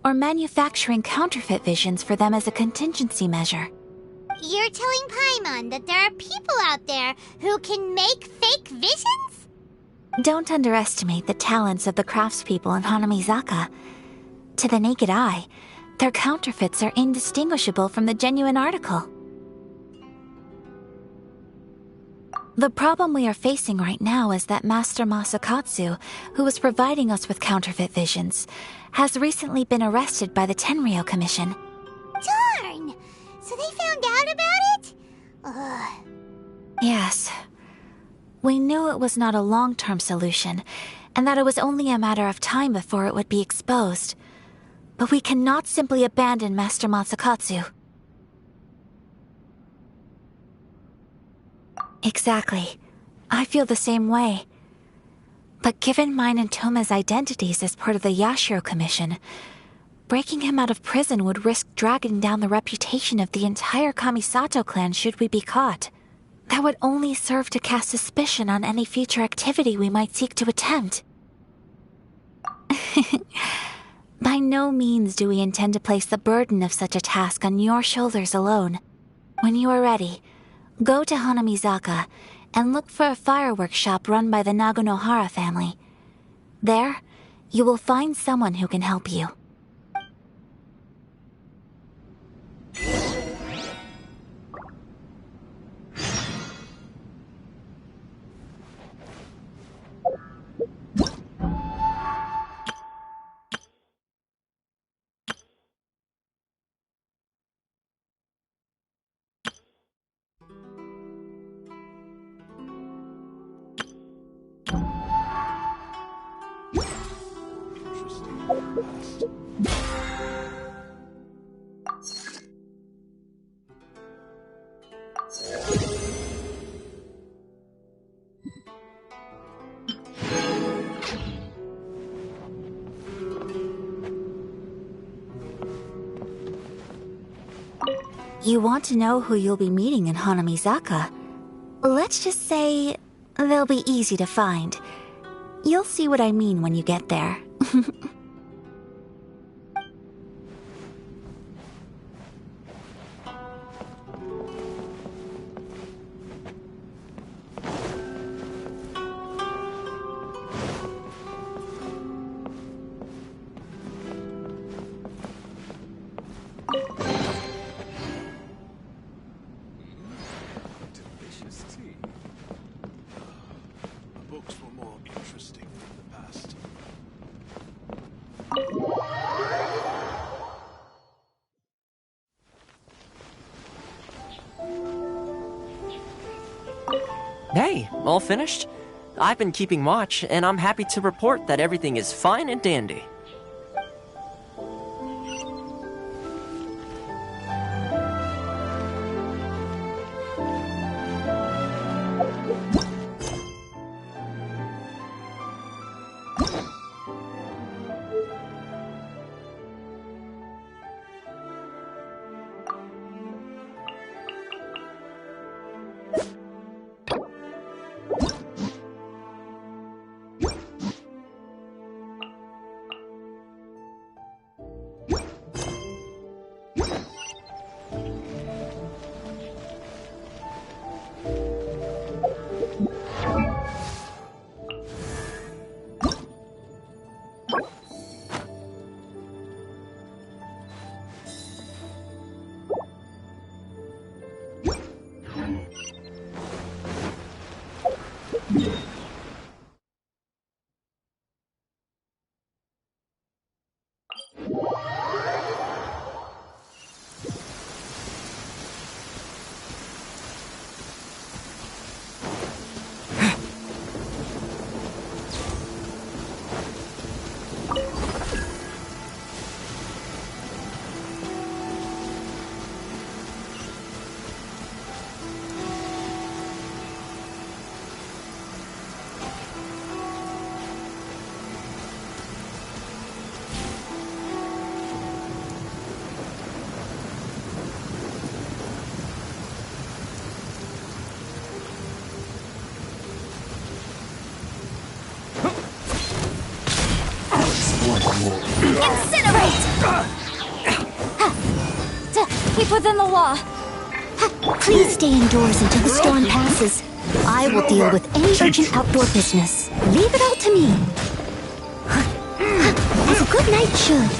Speaker 3: or manufacturing counterfeit visions for them as a contingency measure.
Speaker 2: You're telling Paimon that there are people out there who can make fake visions?
Speaker 3: Don't underestimate the talents of the craftspeople in Hanamizaka. To the naked eye, their counterfeits are indistinguishable from the genuine article. The problem we are facing right now is that Master Masakatsu, who was providing us with counterfeit visions, has recently been arrested by the Tenryou Commission.
Speaker 2: Darn! So they found out about it? Ugh.
Speaker 3: Yes. We knew it was not a long-term solution, and that it was only a matter of time before it would be exposed. But we cannot simply abandon Master Masakatsu. Exactly. I feel the same way. But given mine and Toma's identities as part of the Yashiro Commission, breaking him out of prison would risk dragging down the reputation of the entire Kamisato clan should we be caught. That would only serve to cast suspicion on any future activity we might seek to attempt. By no means do we intend to place the burden of such a task on your shoulders alone. When you are ready, go to Hanamizaka and look for a fireworks shop run by the Naganohara family. There, you will find someone who can help you. You want to know who you'll be meeting in Hanamizaka? Let's just say they'll be easy to find. You'll see what I mean when you get there.
Speaker 5: all finished? I've been keeping watch, and I'm happy to report that everything is fine and dandy.
Speaker 3: Incinerate! Keep within the law.
Speaker 19: Please stay indoors until the storm passes. I will deal with any urgent outdoor business. Leave it all to me. As a good knight should.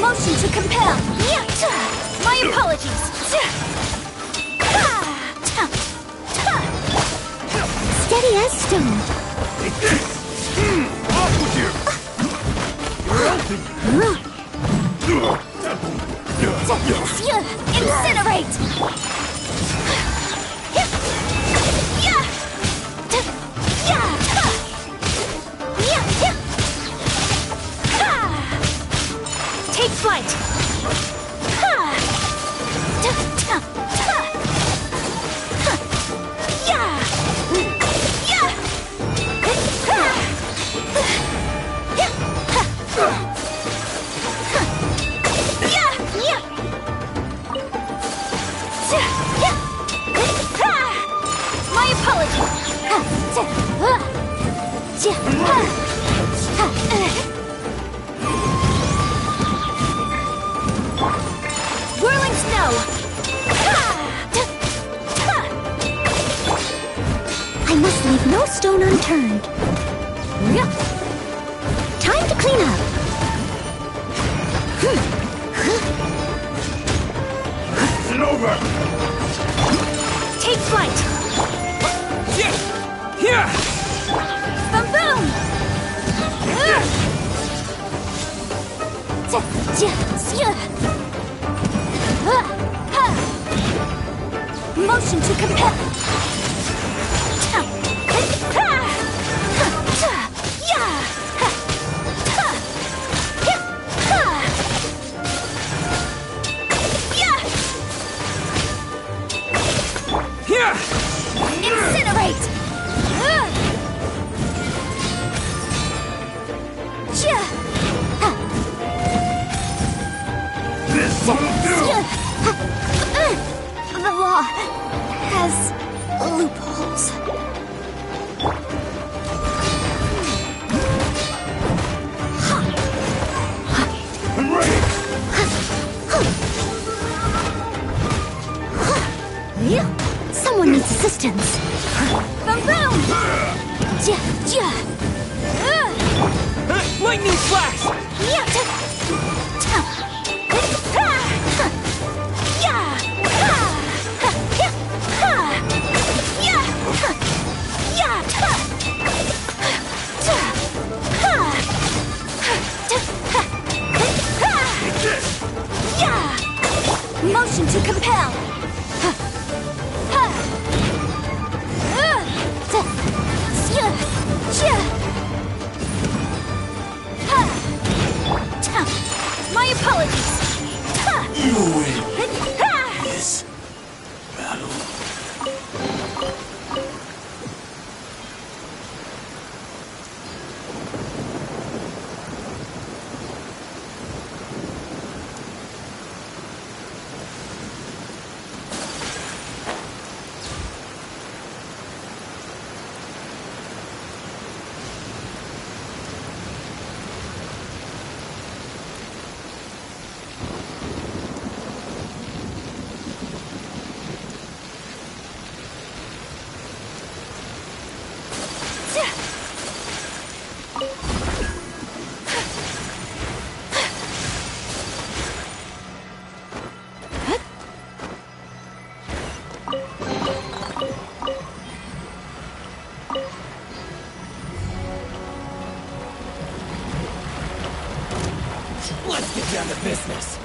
Speaker 3: Motion to compel. My apologies.
Speaker 19: Steady as stone.
Speaker 7: Off with you! You're open!
Speaker 3: Incinerate! Take flight! My apologies. Whirling snow.
Speaker 19: I must leave no stone unturned. Time to clean up.
Speaker 7: It's over!
Speaker 3: Take flight.
Speaker 14: Here!
Speaker 3: Boom boom! Motion to compel. Incinerate!
Speaker 7: This won't do!
Speaker 3: The law has loopholes.
Speaker 7: I'm ready!
Speaker 19: Someone needs assistance.
Speaker 3: Boom boom!
Speaker 14: Lightning flash!
Speaker 3: My apologies.
Speaker 21: You win this battle.
Speaker 1: Let's get down to business.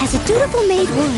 Speaker 2: As a dutiful maid would.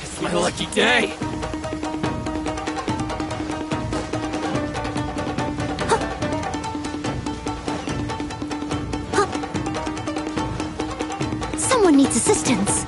Speaker 1: It's my lucky day.
Speaker 2: Someone needs assistance.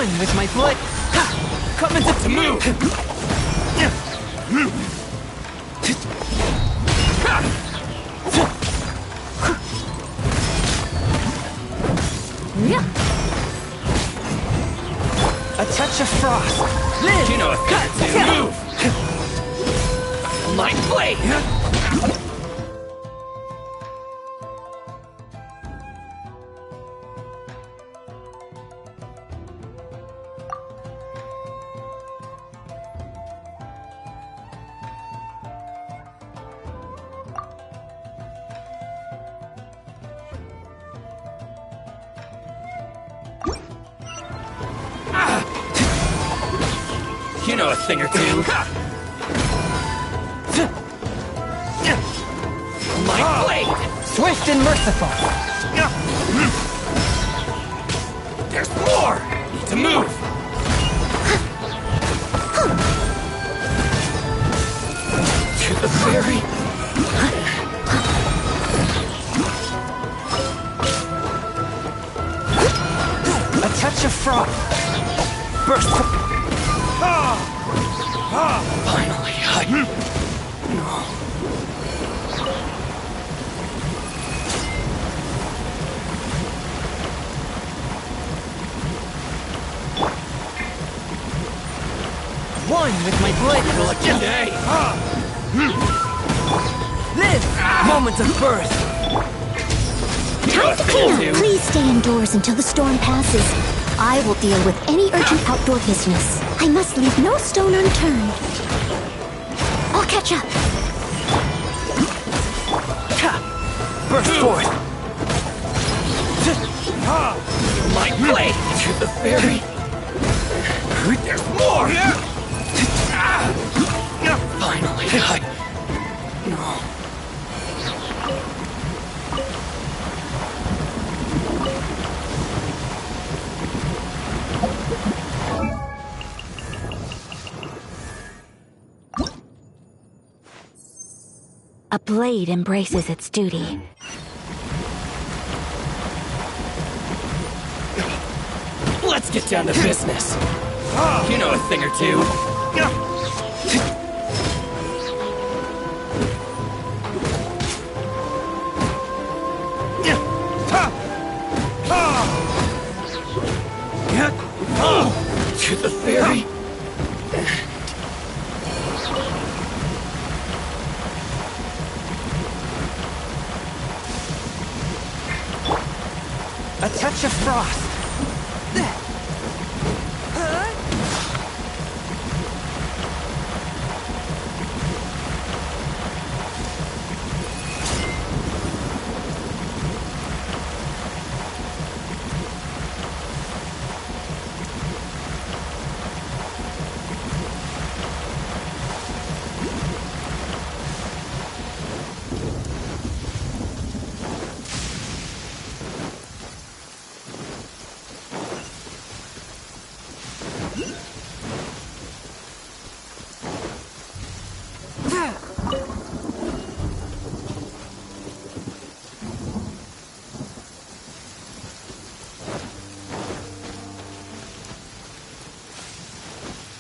Speaker 1: One with my blade. Kamisato to move. A touch of frost. Live. You know a thing or two. Move. My blade. You know a thing or two. My blade! Swift and merciful. There's more! Need to move! To the ferry. A touch of frost. Burst. Finally, One with my blade will today. Live! Moments of birth.
Speaker 2: Time to clear. Please stay indoors until the storm passes. I will deal with any urgent outdoor business. I must leave no stone unturned. I'll catch up.
Speaker 1: Burst forth. My blade to the ferry. There's more. Finally,
Speaker 3: A blade embraces its duty.
Speaker 1: Let's get down to business. You know a thing or two. To the ferry. A touch of frost.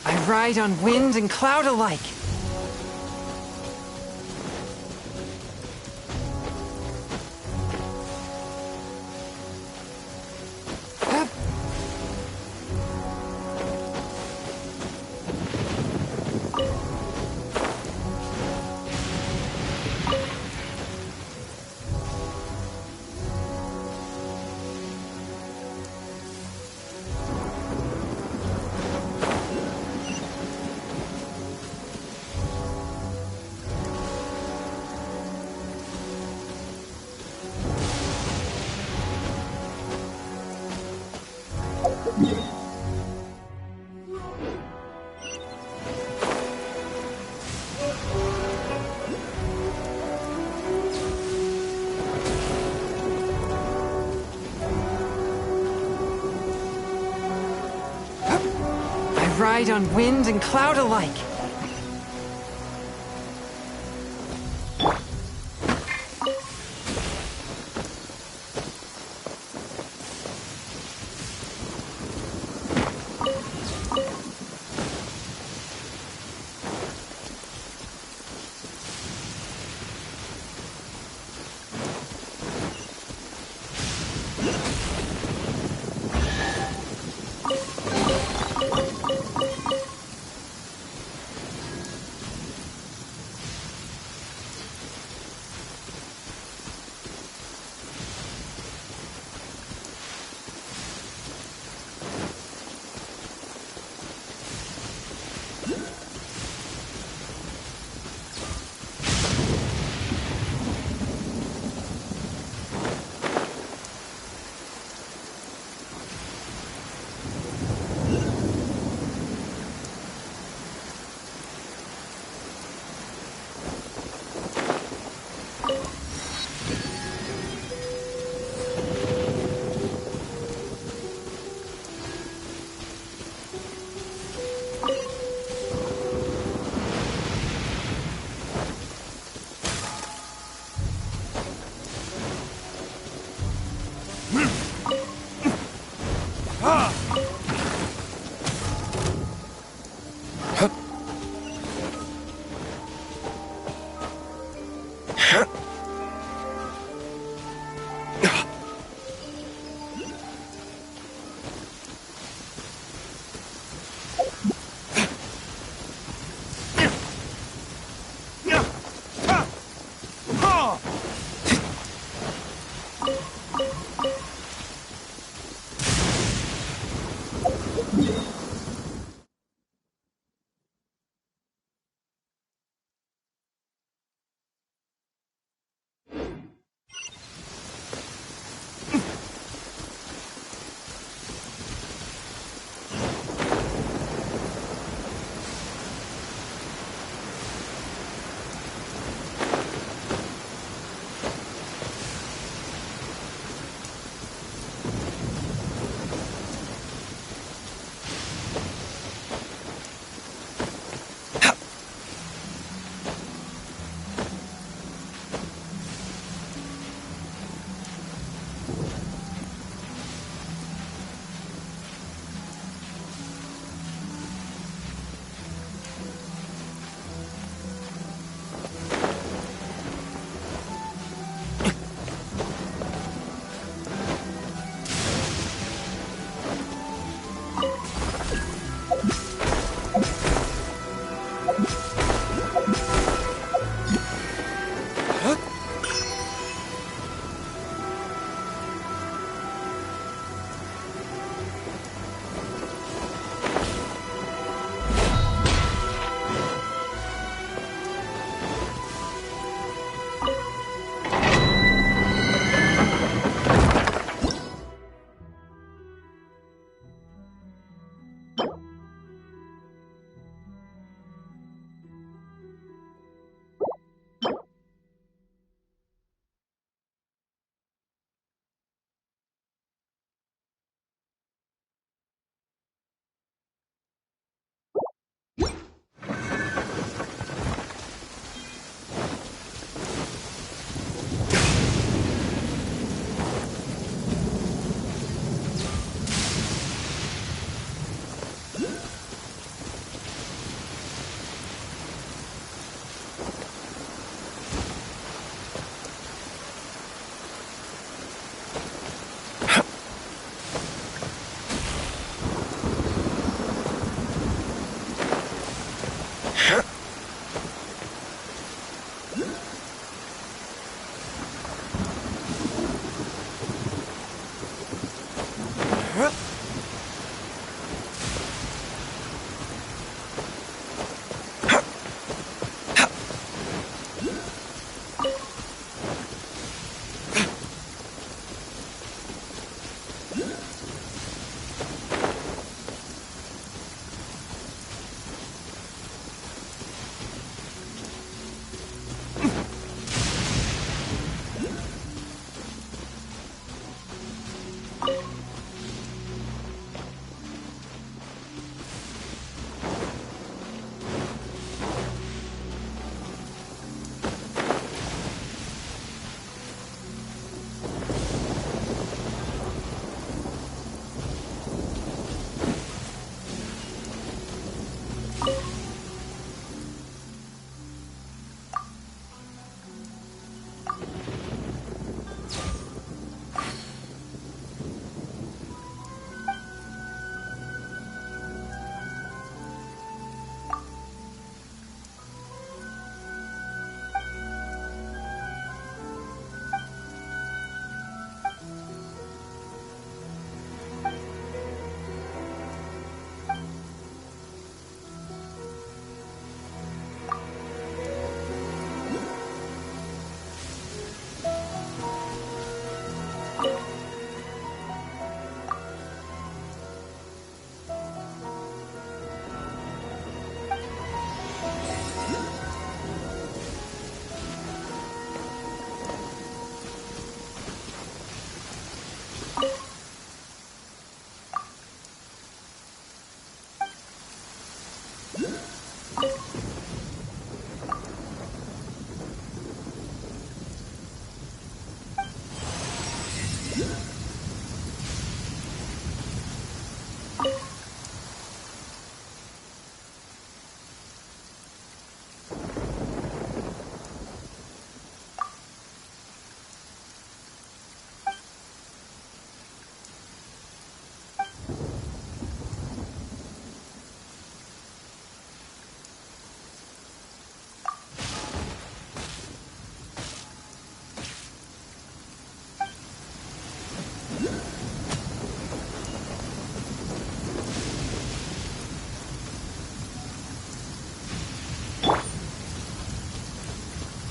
Speaker 1: I ride on wind and cloud alike. Ride on wind and cloud alike.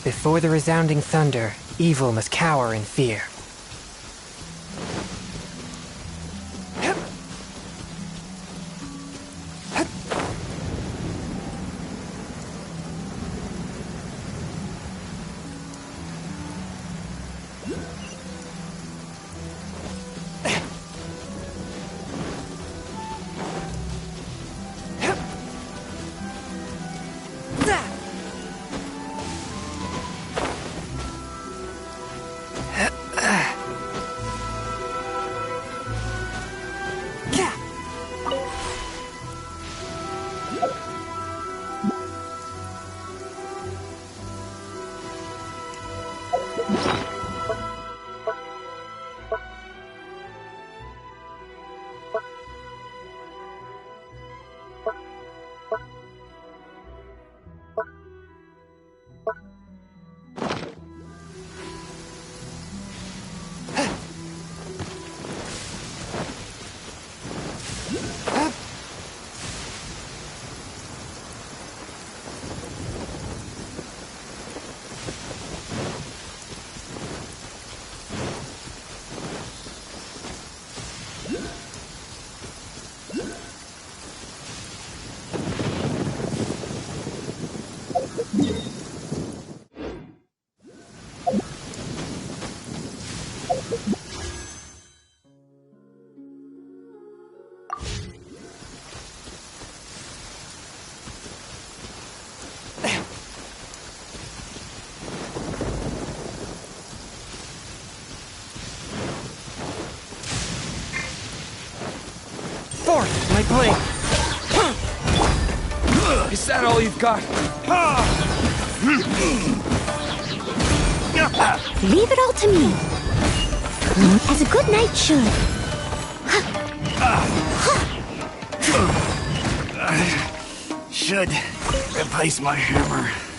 Speaker 4: Before the resounding thunder, evil must cower in fear.
Speaker 1: My blade! Is that all you've got?
Speaker 19: Leave it all to me. As a good knight should.
Speaker 21: Should replace my hammer.